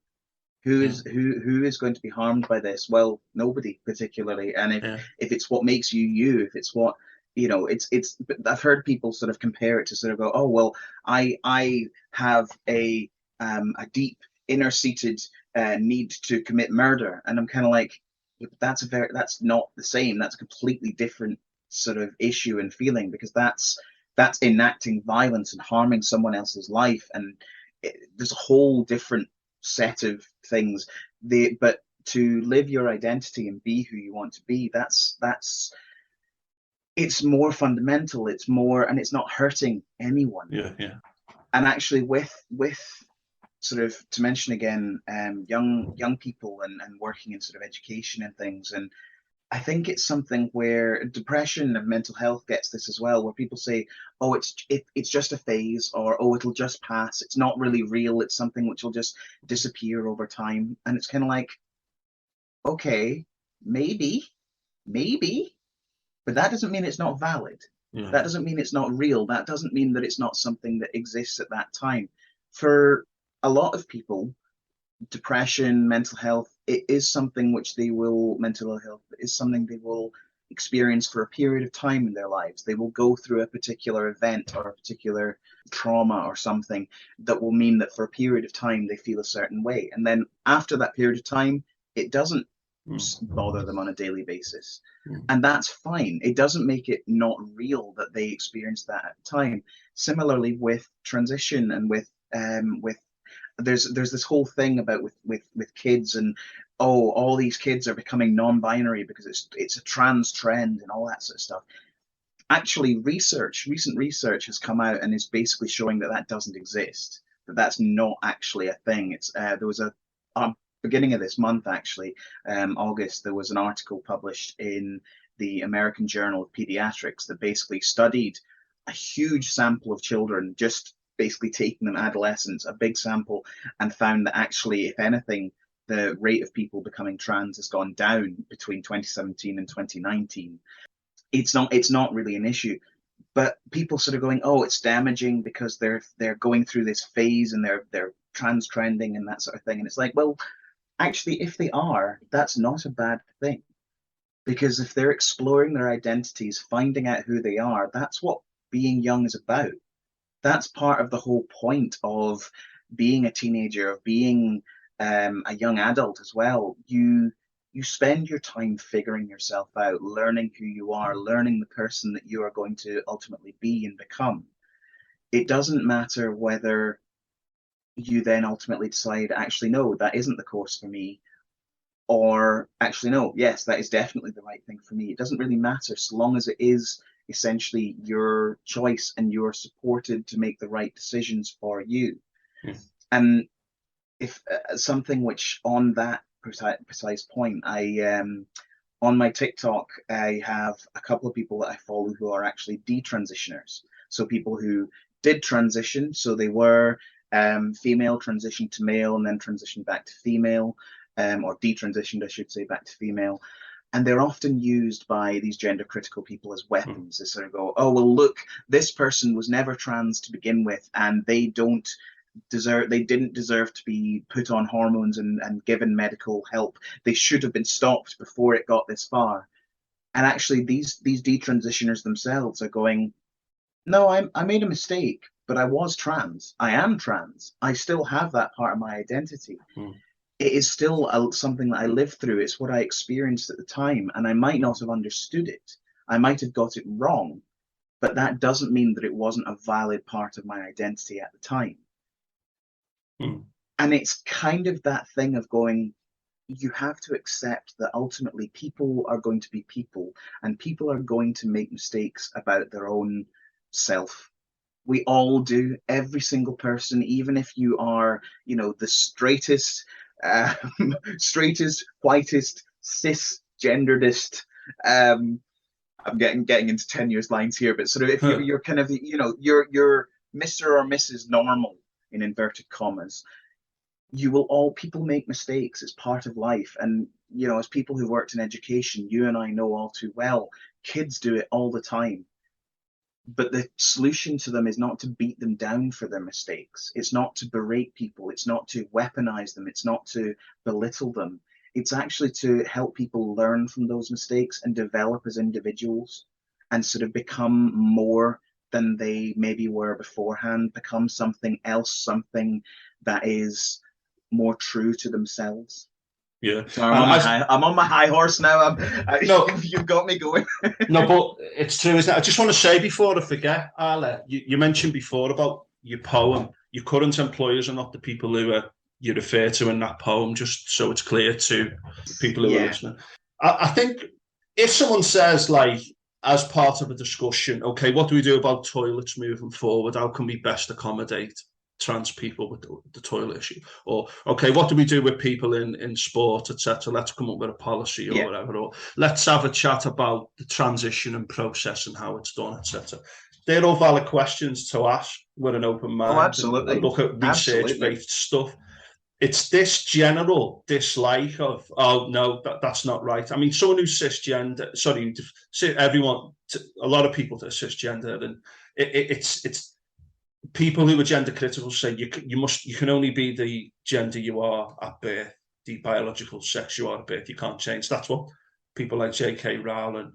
Mm, Who is going to be harmed by this? Well, nobody particularly. And yeah. if it's what makes you you, if it's what it's. I've heard people sort of compare it to sort of go, oh well, I have a deep inner seated need to commit murder, and I'm kind of like, yeah, but that's not the same. That's a completely different sort of issue and feeling because that's enacting violence and harming someone else's life and there's a whole different set of things. But to live your identity and be who you want to be, that's it's more fundamental. It's more, and it's not hurting anyone. Yeah, yeah. And actually, with sort of to mention again, young people and working in sort of education and things, and I think it's something where depression and mental health gets this as well, where people say, "Oh, it's just a phase," or "Oh, it'll just pass. It's not really real. It's something which will just disappear over time." And it's kind of like, okay, maybe, maybe, but that doesn't mean it's not valid. Yeah. That doesn't mean it's not real. That doesn't mean that it's not something that exists at that time. For a lot of people, depression, mental health, it is something which mental health is something they will experience for a period of time in their lives. They will go through a particular event or a particular trauma or something that will mean that for a period of time they feel a certain way. And then after that period of time, it doesn't bother them on a daily basis. And that's fine. It doesn't make it not real that they experience that at the time. Similarly with transition and with there's this whole thing about with kids, and oh, all these kids are becoming non-binary because it's a trans trend and all that sort of stuff. Actually, recent research has come out and is basically showing that that doesn't exist, that that's not actually a thing. It's there was a beginning of this month, actually, August, there was an article published in the American Journal of Pediatrics that basically studied a huge sample of children, just basically taking them adolescents, a big sample, and found that actually, if anything, the rate of people becoming trans has gone down between 2017 and 2019. It's not really an issue, but people sort of going, oh, it's damaging because they're going through this phase and they're trans trending and that sort of thing. And it's like, well, actually, if they are, that's not a bad thing, because if they're exploring their identities, finding out who they are, that's what being young is about. That's part of the whole point of being a teenager, of being a young adult as well. You spend your time figuring yourself out, learning who you are, learning the person that you are going to ultimately be and become. It doesn't matter whether you then ultimately decide, actually, no, that isn't the course for me, or actually, no, yes, that is definitely the right thing for me. It doesn't really matter so long as it is essentially your choice and you're supported to make the right decisions for you. And if something which on that precise point, I on my TikTok, I have a couple of people that I follow who are actually detransitioners. So people who did transition, so they were female, transitioned to male, and then transitioned back to female, or detransitioned, I should say, back to female. And they're often used by these gender critical people as weapons. They sort of go, oh, well, look, this person was never trans to begin with, and they didn't deserve to be put on hormones and given medical help. They should have been stopped before it got this far. And actually, these detransitioners themselves are going, no, I made a mistake, but I was trans. I am trans. I still have that part of my identity. It is still something that I lived through. It's what I experienced at the time, and I might not have understood it. I might have got it wrong, but that doesn't mean that it wasn't a valid part of my identity at the time. And it's kind of that thing of going, you have to accept that ultimately people are going to be people, and people are going to make mistakes about their own self. We all do, every single person, even if you are, the straightest, whitest, cisgenderedest. I'm getting into 10 years lines here, but sort of if you're kind of, you're Mr. or Mrs. Normal in inverted commas, people make mistakes. It's part of life. And, as people who worked in education, you and I know all too well, kids do it all the time. But the solution to them is not to beat them down for their mistakes. It's not to berate people. It's not to weaponize them. It's not to belittle them. It's actually to help people learn from those mistakes and develop as individuals and sort of become more than they maybe were beforehand, become something else, something that is more true to themselves. Yeah. So I'm on my high horse now. No, you've got me going. No, but it's true, isn't it? I just want to say before I forget, Aisla, you mentioned before about your poem. Your current employers are not the people who you refer to in that poem, just so it's clear to people who are listening. I think if someone says, like, as part of a discussion, okay, what do we do about toilets moving forward? How can we best accommodate trans people with the toilet issue? Or, okay, what do we do with people in sport, etc.? Let's come up with a policy or whatever. Or let's have a chat about the transition and process and how it's done, etc. They're all valid questions to ask with an open mind and look at research-based stuff. it's this general dislike of, oh no, that's not right. I mean, someone who's cisgender, sorry, everyone, a lot of people that are cisgender, and it's people who are gender critical say you can only be the gender you are at birth, the biological sex you are at birth. You can't change. That's what people like J.K. Rowling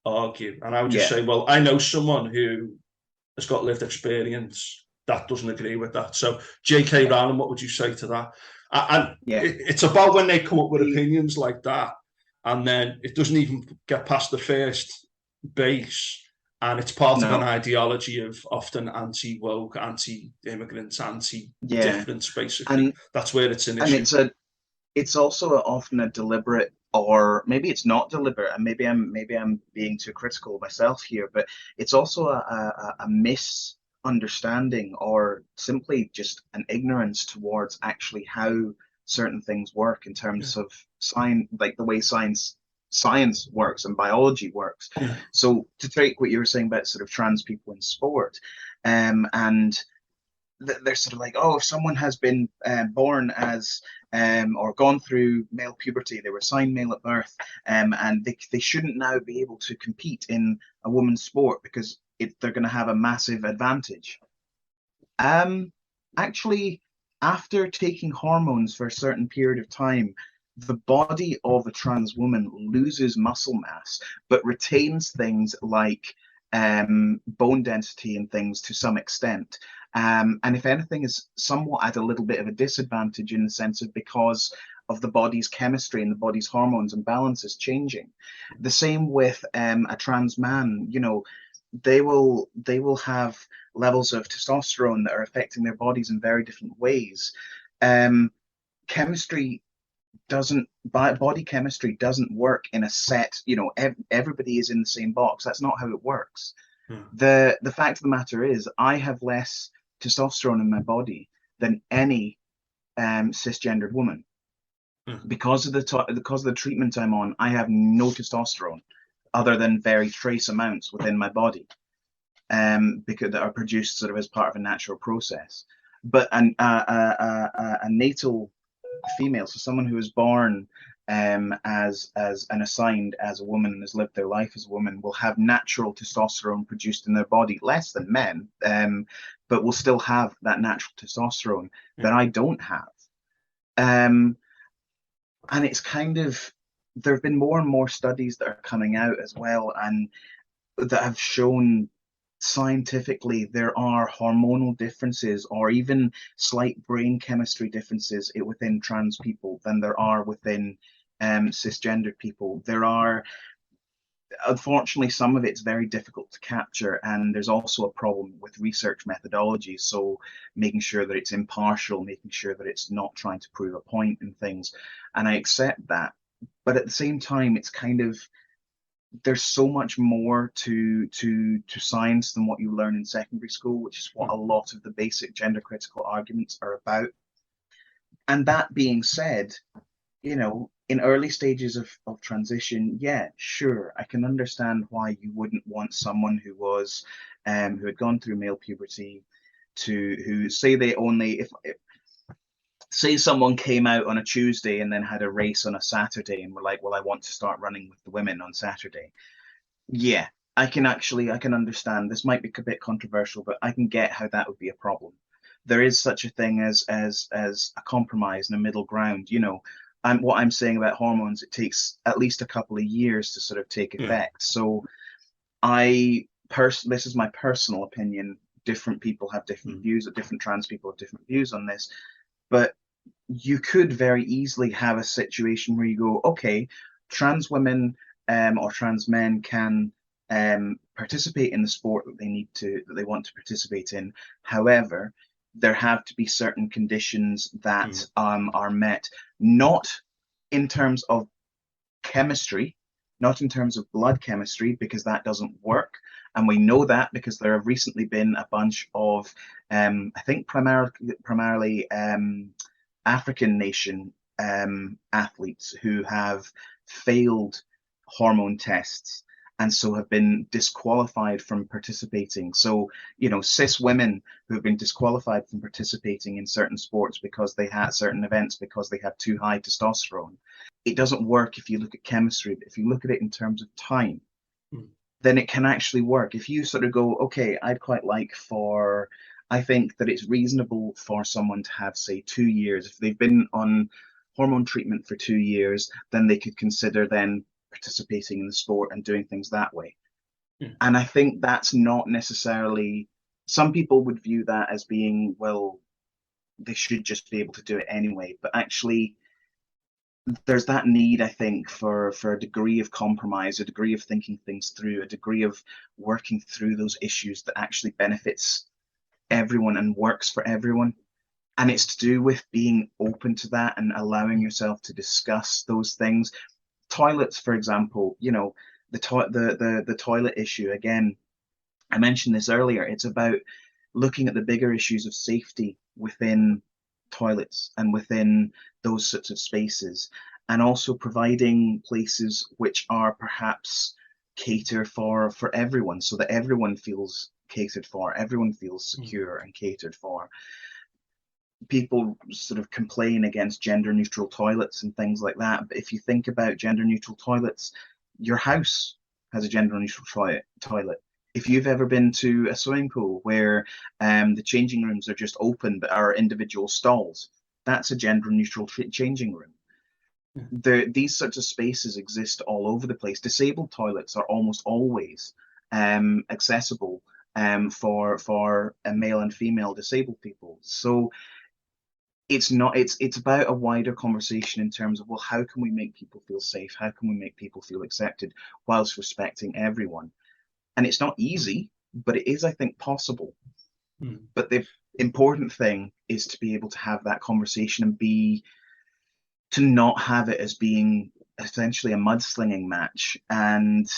argue, and I would just Yeah, say, well, I know someone who has got lived experience that doesn't agree with that. So, J.K. yeah, Rowling, what would you say to that? And yeah. it's about when they come up with The opinions like that, and then it doesn't even get past the first base, and it's part of an no, ideology of often anti-woke, anti-immigrants, yeah, anti-difference. Basically, and that's where it's an and issue. it's also often a deliberate, or maybe it's not deliberate, and maybe I'm being too critical myself here, but it's also a misunderstanding or simply just an ignorance towards actually how certain things work in Yeah, terms of science, like the way science works and biology works. yeah, So to take what you were saying about sort of trans people in sport, and they're sort of like, oh, if someone has been born as or gone through male puberty, they were assigned male at birth, and they shouldn't now be able to compete in a woman's sport because they're going to have a massive advantage. Um, Actually, after taking hormones for a certain period of time, the body of a trans woman loses muscle mass, but retains things like bone density and things to some extent. And if anything, is somewhat at a little bit of a disadvantage in the sense of because of the body's chemistry and the body's hormones and balances changing. The same with a trans man, they will have levels of testosterone that are affecting their bodies in very different ways. Um, Chemistry doesn't, body chemistry doesn't work in a set, everybody is in the same box. That's not how it works. yeah, The fact of the matter is, I have less testosterone in my body than any cisgendered woman. yeah, Because of the treatment I'm on, I have no testosterone yeah, other than very trace amounts within my body, because that are produced sort of as part of a natural process. But a natal female, so someone who is born as an assigned as a woman and has lived their life as a woman, will have natural testosterone produced in their body, less than men, but will still have that natural testosterone yeah. that I don't have. Um, and it's kind of, there have been more and more studies that are coming out as well, and that have shown scientifically there are hormonal differences or even slight brain chemistry differences within trans people than there are within cisgendered people. There are, unfortunately, some of it's very difficult to capture, and there's also a problem with research methodology. So making sure that it's impartial, making sure that it's not trying to prove a point and things. And I accept that. But at the same time, it's kind of, there's so much more to science than what you learn in secondary school, which is what a lot of the basic gender critical arguments are about. And that being said, in early stages of transition, yeah, sure, I can understand why you wouldn't want someone who had gone through male puberty who say they only, if say someone came out on a Tuesday and then had a race on a Saturday and were like, well, I want to start running with the women on Saturday. Yeah, I can understand. This might be a bit controversial, but I can get how that would be a problem. There is such a thing as a compromise and a middle ground. And what I'm saying about hormones, it takes at least a couple of years to sort of take Yeah. effect. So this is my personal opinion. Different people have different Mm. views, or different trans people have different views on this. But you could very easily have a situation where you go, okay, trans women or trans men can participate in the sport that they want to participate in. However, there have to be certain conditions that Mm. are met, not in terms of chemistry, not in terms of blood chemistry, because that doesn't work. And we know that because there have recently been a bunch of, I think primarily African nation athletes who have failed hormone tests and so have been disqualified from participating. So, cis women who have been disqualified from participating in certain sports because they had certain events because they have too high testosterone. It doesn't work if you look at chemistry, but if you look at it in terms of time, then it can actually work. If you sort of go, okay, I think that it's reasonable for someone to have, say, 2 years. If they've been on hormone treatment for 2 years, then they could consider then participating in the sport and doing things that way. And I think that's not necessarily, some people would view that as being, well, they should just be able to do it anyway. But actually, there's that need, I think, for a degree of compromise, a degree of thinking things through, a degree of working through those issues that actually benefits everyone and works for everyone. And it's to do with being open to that and allowing yourself to discuss those things. Toilets, for example, the toilet issue again. I mentioned this earlier. It's about looking at the bigger issues of safety within toilets and within those sorts of spaces, and also providing places which are perhaps cater for everyone, so that everyone feels catered for, everyone feels secure and catered for. People sort of complain against gender neutral toilets and things like that, but if you think about gender neutral toilets, your house has a gender neutral toilet. If you've ever been to a swimming pool where the changing rooms are just open but are individual stalls, that's a gender neutral changing room. These sorts of spaces exist all over the place. Disabled toilets are almost always accessible for a male and female disabled people. So it's about a wider conversation in terms of, well, how can we make people feel safe? How can we make people feel accepted whilst respecting everyone? And it's not easy, but it is, I think, possible. But the important thing is to be able to have that conversation and to not have it as being essentially a mudslinging match. And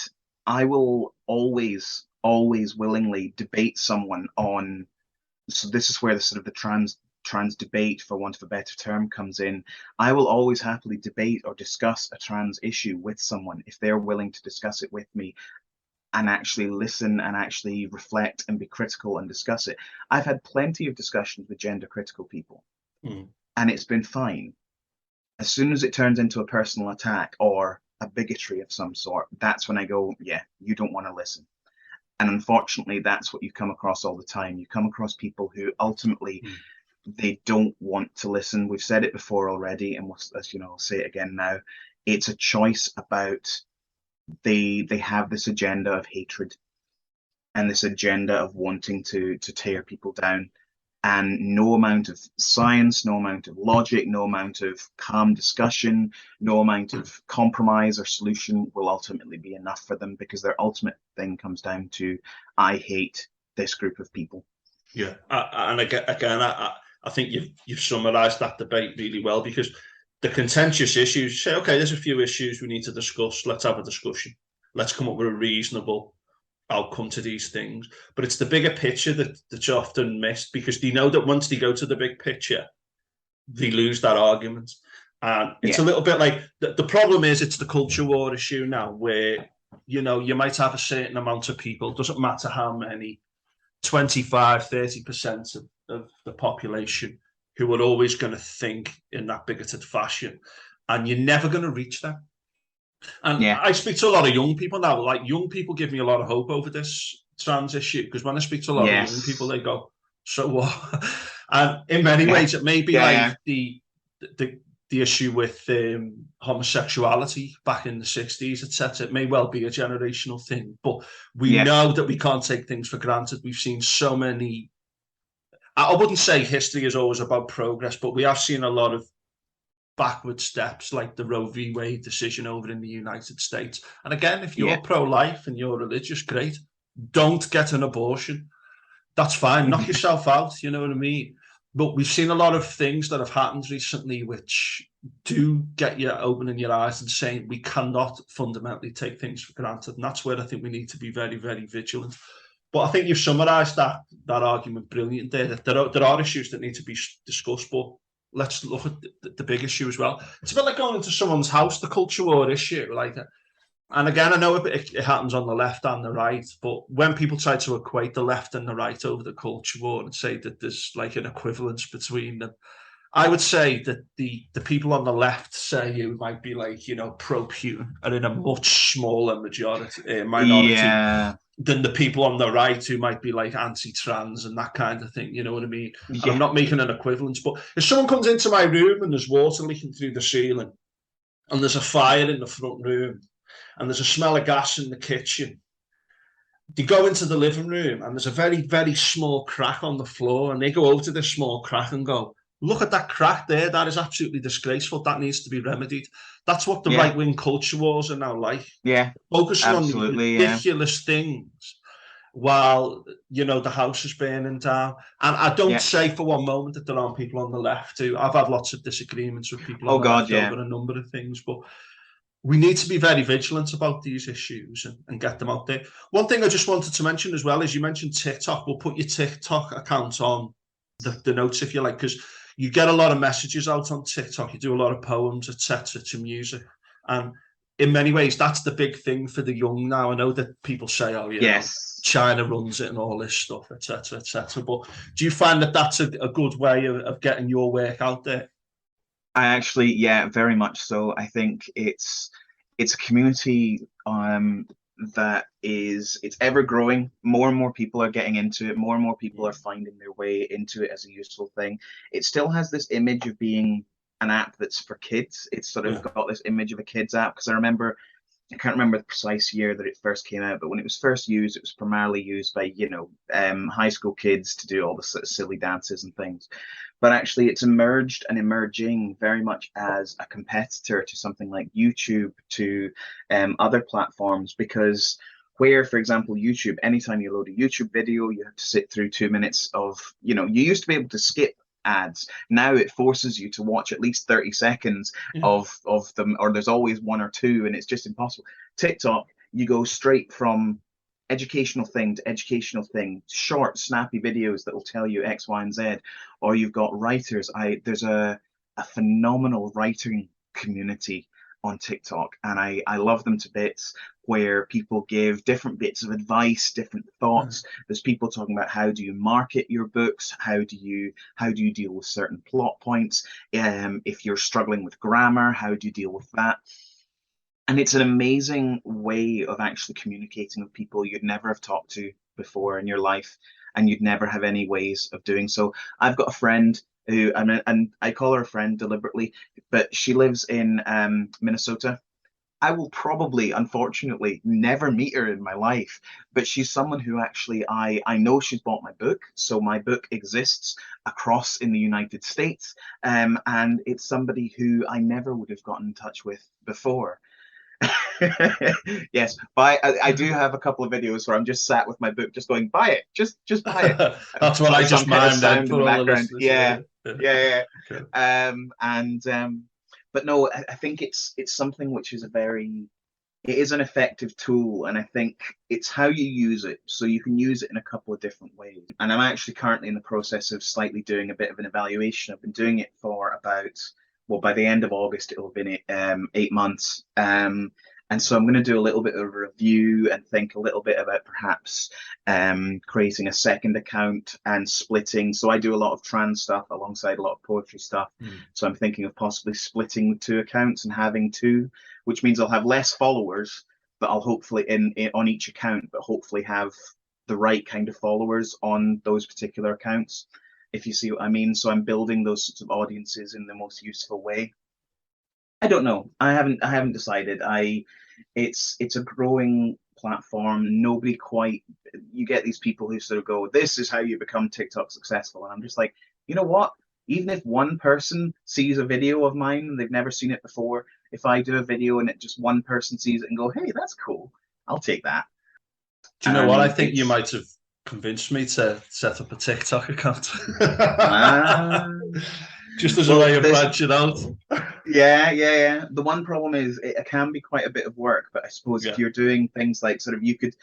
I will always willingly debate someone on, so this is where the sort of the trans debate, for want of a better term, comes in. I will always happily debate or discuss a trans issue with someone if they're willing to discuss it with me and actually listen and actually reflect and be critical and discuss it. I've had plenty of discussions with gender critical people, and it's been fine. As soon as it turns into a personal attack or a bigotry of some sort, that's when I go, yeah, you don't want to listen. And unfortunately, that's what you come across all the time. You come across people who ultimately they don't want to listen. We've said it before already, and I'll say it again now. It's a choice about they have this agenda of hatred and this agenda of wanting to tear people down. And no amount of science, no amount of logic, no amount of calm discussion, no amount of compromise or solution will ultimately be enough for them, because their ultimate thing comes down to, I hate this group of people. Yeah, and again, I think you've summarised that debate really well, because the contentious issues say, okay, there's a few issues we need to discuss. Let's have a discussion. Let's come up with a reasonable outcome to these things. But it's the bigger picture that's often missed, because they know that once they go to the big picture, they lose that argument. And it's a little bit like the problem is it's the culture war issue now, where you might have a certain amount of people, doesn't matter how many, 25-30% of the population, who are always going to think in that bigoted fashion, and you're never going to reach them. And I speak to a lot of young people now. Like, young people give me a lot of hope over this trans issue, because when I speak to a lot of young people, they go, so what? And in many ways, it may be the issue with homosexuality back in the 60s, etc. It may well be a generational thing, but we know that we can't take things for granted. We've seen so many, I wouldn't say history is always about progress, but we have seen a lot of backward steps, like the Roe v. Wade decision over in the United States. And again, if you're pro-life and you're religious, great. Don't get an abortion. That's fine. Knock yourself out. You know what I mean? But we've seen a lot of things that have happened recently which do get you opening your eyes and saying we cannot fundamentally take things for granted. And that's where I think we need to be very, very vigilant. But I think you've summarised that argument brilliant there. There are issues that need to be discussed, but let's look at the big issue as well. It's a bit like going into someone's house, the culture war issue. Like, And again, I know it happens on the left and the right, but when people try to equate the left and the right over the culture war and say that there's like an equivalence between them, I would say that the people on the left, say, who might be like, pro Putin, are in a much smaller minority Yeah, than the people on the right who might be like anti-trans and that kind of thing. You know what I mean? And I'm yeah, not making an equivalence, but if someone comes into my room and there's water leaking through the ceiling and there's a fire in the front room and there's a smell of gas in the kitchen, they go into the living room and there's a very, very small crack on the floor, and they go over to this small crack and go, look at that crack there. That is absolutely disgraceful. That needs to be remedied. That's what the yeah, right wing culture wars are now like, yeah, focusing on these absolutely, yeah, ridiculous things while, the house is burning down. And I don't yeah. say for one moment that there aren't people on the left who I've had lots of disagreements with people on Oh the God, left yeah. over a number of things, but we need to be very vigilant about these issues and get them out there. One thing I just wanted to mention as well is you mentioned TikTok. We'll put your TikTok account on the notes if you like, because you get a lot of messages out on TikTok. You do a lot of poems, etc., to music, and in many ways, that's the big thing for the young now. I know that people say, "Oh, Yes. China runs it and all this stuff, etc., etc." But do you find that that's a good way of getting your work out there? I actually, yeah, very much so. I think it's a community that it's ever growing. More and more people are getting into it. More and more people are finding their way into it as a useful thing. It still has this image of being an app that's for kids. It's sort of Yeah, got this image of a kids app because I can't remember the precise year that it first came out, but when it was first used, it was primarily used by, high school kids to do all the sort of silly dances and things. But actually, it's emerged and emerging very much as a competitor to something like YouTube, to other platforms, because where, for example, YouTube, anytime you load a YouTube video, you have to sit through 2 minutes of, you used to be able to skip ads. Now it forces you to watch at least 30 seconds yeah, of them, or there's always one or two, and it's just impossible. TikTok, you go straight from educational thing to educational thing, short, snappy videos that will tell you X, Y, and Z. Or you've got writers. There's a phenomenal writing community on TikTok, and I love them to bits, where people give different bits of advice, different yeah. thoughts. There's people talking about how do you market your books, how do you deal with certain plot points, if you're struggling with grammar, how do you deal with that? And it's an amazing way of actually communicating with people you'd never have talked to before in your life, and you'd never have any ways of doing so. I've got a friend who, and I call her a friend deliberately, but she lives in Minnesota. I will probably, unfortunately, never meet her in my life, but she's someone who actually I know she's bought my book, so my book exists across in the United States, and it's somebody who I never would have gotten in touch with before. Yes, I do have a couple of videos where I'm just sat with my book, just going, buy it, just buy it, and That's what sort I of some just kind of mimed then sound in for the all the background. listeners. Yeah, Yeah, yeah, yeah, yeah. yeah. And but no, I think it's something which is it is an effective tool, and I think it's how you use it. So you can use it in a couple of different ways. And I'm actually currently in the process of slightly doing a bit of an evaluation. I've been doing it for about, well, by the end of August, it'll have been 8 months. And so I'm going to do a little bit of a review and think a little bit about perhaps creating a second account and splitting. So I do a lot of trans stuff alongside a lot of poetry stuff. Mm. So I'm thinking of possibly splitting the two accounts and having two, which means I'll have less followers, but I'll hopefully in on each account, but hopefully have the right kind of followers on those particular accounts, if you see what I mean. So I'm building those sorts of audiences in the most useful way. I don't know. I haven't decided. It's a growing platform. Nobody quite, you get these people who sort of go, this is how you become TikTok successful. And I'm just like, you know what? Even if one person sees a video of mine and they've never seen it before, if I do a video and it just one person sees it and go, hey, that's cool, I'll take that. Do you know what? I And think you might have convinced me to set up a TikTok account. uh, Just as a well, way of this branching out. Yeah, yeah, yeah. The one problem is it can be quite a bit of work, but I suppose if Yeah. you're doing things like sort of you could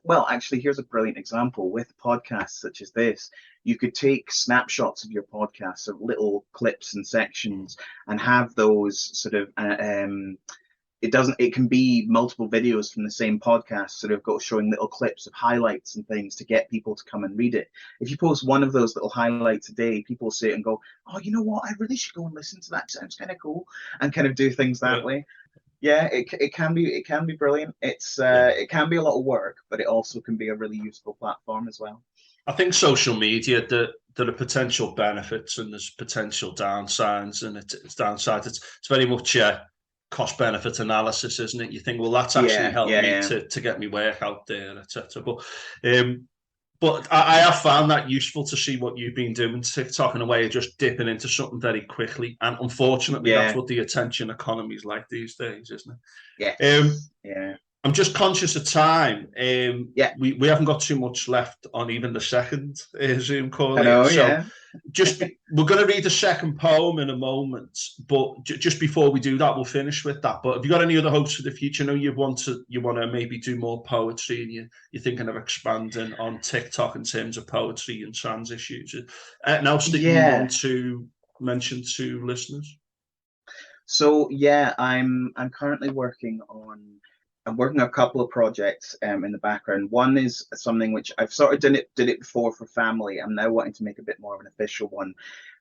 well, actually, here's a brilliant example with podcasts such as this. You could take snapshots of your podcasts of little clips and sections and have those sort of it can be multiple videos from the same podcast, sort of go showing little clips of highlights and things to get people to come and read it. If you post one of those little highlights a day, people see it and go, oh, you know what, I really should go and listen to that, sounds kind of cool, and kind of do things that way. Yeah, it can be brilliant. It can be a lot of work, but it also can be a really useful platform as well. I think social media, there are potential benefits and there's potential downsides, and it's downside. It's very much a cost benefit analysis, isn't it? You think, well, that's actually Yeah, helped yeah, me yeah. to get me work out there, etc. But I have found that useful to see what you've been doing TikTok in a way of just dipping into something very quickly. And unfortunately, that's Yeah. what the attention economy is like these days, isn't it? Yes. Yeah. I'm just conscious of time. Yeah. We haven't got too much left on even the second Zoom call I here. know, So yeah. we're going to read the second poem in a moment, but just before we do that, we'll finish with that. But have you got any other hopes for the future? I know you want to maybe do more poetry, and you're thinking of expanding on TikTok in terms of poetry and trans issues. Anything else that you Yeah. want to mention to listeners? So yeah, I'm currently I'm working on a couple of projects in the background. One is something which I've sort of did it before for family. I'm now wanting to make a bit more of an official one,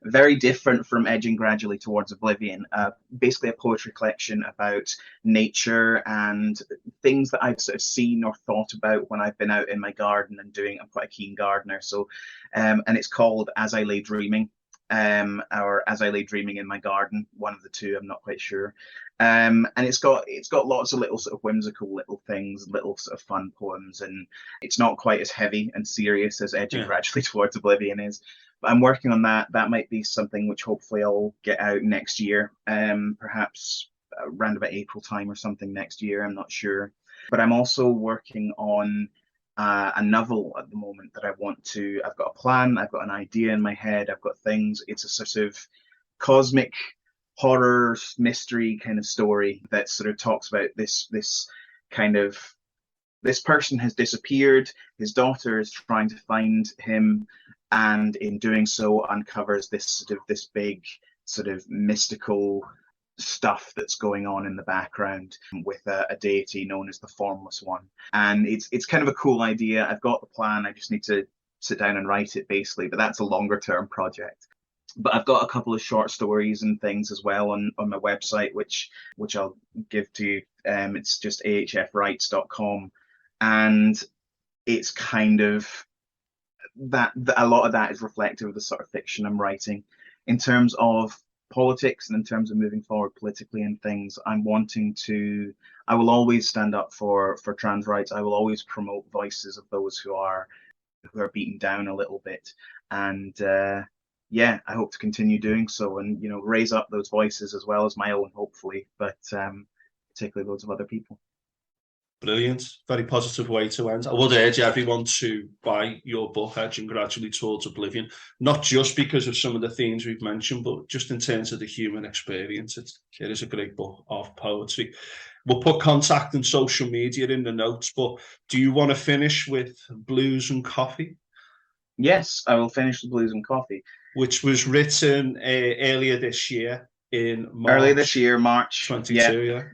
very different from Edging Gradually Towards Oblivion. Basically a poetry collection about nature and things that I've sort of seen or thought about when I've been out in my garden and doing. I'm quite a keen gardener, so and it's called As I Lay Dreaming, or As I Lay Dreaming in My Garden, one of the two, I'm not quite sure. And it's got lots of little sort of whimsical little things, little sort of fun poems, and it's not quite as heavy and serious as Edging Yeah. Gradually Towards Oblivion is. But I'm working on that. That might be something which hopefully I'll get out next year, perhaps around about April time or something next year. I'm not sure. But I'm also working on a novel at the moment that I want to. I've got a plan, I've got an idea in my head, I've got things. It's a sort of cosmic horror mystery kind of story that sort of talks about this kind of this person has disappeared. His daughter is trying to find him, and in doing so, uncovers this big sort of mystical stuff that's going on in the background with a deity known as the Formless One. And it's kind of a cool idea. I've got the plan. I just need to sit down and write it basically, but that's a longer term project. But I've got a couple of short stories and things as well on my website, which I'll give to you. It's just ahfrights.com, and it's kind of that a lot of that is reflective of the sort of fiction I'm writing. In terms of politics and in terms of moving forward politically and things, I will always stand up for trans rights. I will always promote voices of those who are beaten down a little bit. And yeah, I hope to continue doing so, and raise up those voices as well as my own, hopefully, but particularly those of other people. Brilliant. Very positive way to end. I would urge everyone to buy your book, Edging Gradually Towards Oblivion, not just because of some of the themes we've mentioned, but just in terms of the human experience. It is a great book of poetry. We'll put contact and social media in the notes, but do you want to finish with Blues and Coffee? Yes, I will finish the Blues and Coffee. Which was written earlier this year in Earlier this March year, March. 22, yeah.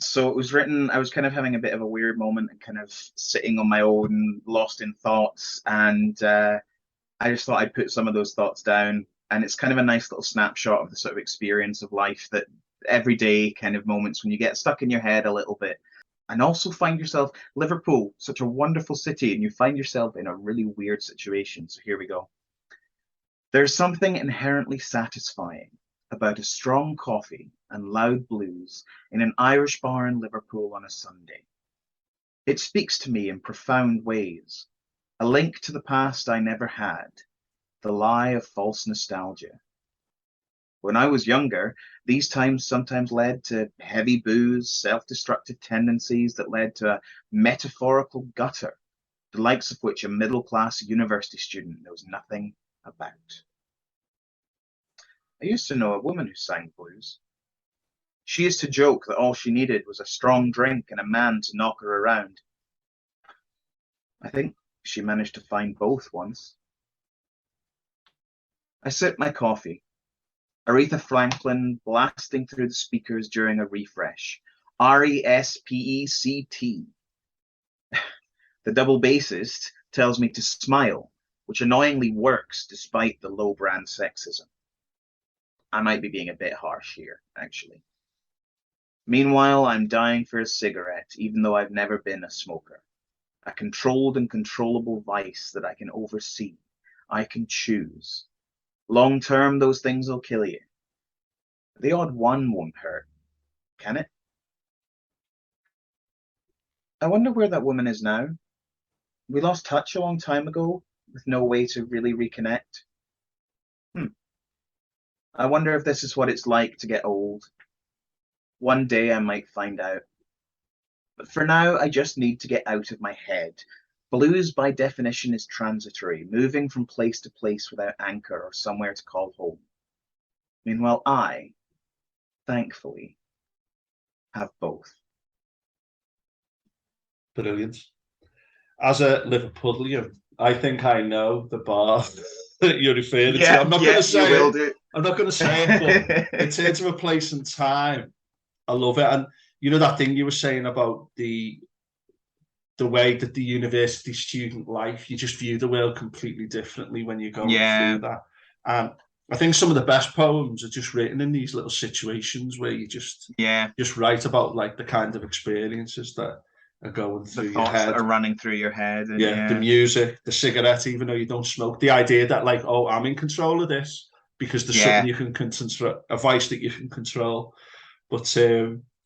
So it was written, I was kind of having a bit of a weird moment and kind of sitting on my own, lost in thoughts. And I just thought I'd put some of those thoughts down. And it's kind of a nice little snapshot of the sort of experience of life, that everyday kind of moments when you get stuck in your head a little bit. And also find yourself, Liverpool, such a wonderful city, and you find yourself in a really weird situation. So here we go. There's something inherently satisfying about a strong coffee and loud blues in an Irish bar in Liverpool on a Sunday. It speaks to me in profound ways, a link to the past I never had, the lie of false nostalgia. When I was younger, these times sometimes led to heavy booze, self-destructive tendencies that led to a metaphorical gutter, the likes of which a middle-class university student knows nothing about. I used to know a woman who sang blues. She used to joke that all she needed was a strong drink and a man to knock her around. I think she managed to find both once. I sipped my coffee, Aretha Franklin blasting through the speakers during a refresh, RESPECT. The double bassist tells me to smile, which annoyingly works despite the low brand sexism. I might be being a bit harsh here, actually. Meanwhile, I'm dying for a cigarette, even though I've never been a smoker. A controlled and controllable vice that I can oversee. I can choose. Long term, those things will kill you. The odd one won't hurt, can it? I wonder where that woman is now. We lost touch a long time ago, with no way to really reconnect. I wonder if this is what it's like to get old. One day I might find out. But for now, I just need to get out of my head. Blues, by definition, is transitory, moving from place to place without anchor or somewhere to call home. Meanwhile, I, thankfully, have both. Brilliant. As a Liverpudlian, I think I know the bar that you're referring to. I'm not going to say you will it. do. I'm not going to say it, but in terms of a place and time, I love it. And you know that thing you were saying about the way that the university student life, you just view the world completely differently when you're going through that. And I think some of the best poems are just written in these little situations where you just write about like the kind of experiences that are going through your head. That are running through your head. And the music, the cigarette, even though you don't smoke. The idea that like, oh, I'm in control of this because there's something you can control, a vice that you can control. But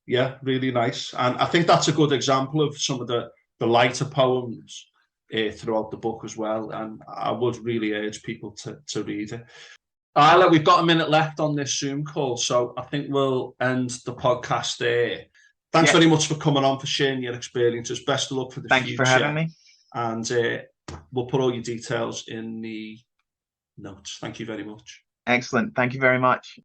yeah, really nice. And I think that's a good example of some of the lighter poems throughout the book as well. And I would really urge people to read it. Aisla, we've got a minute left on this Zoom call, so I think we'll end the podcast there. Thanks very much for coming on, for sharing your experiences. Best of luck for the future. Thank you for having me. And we'll put all your details in the notes. Thank you very much. Excellent. Thank you very much.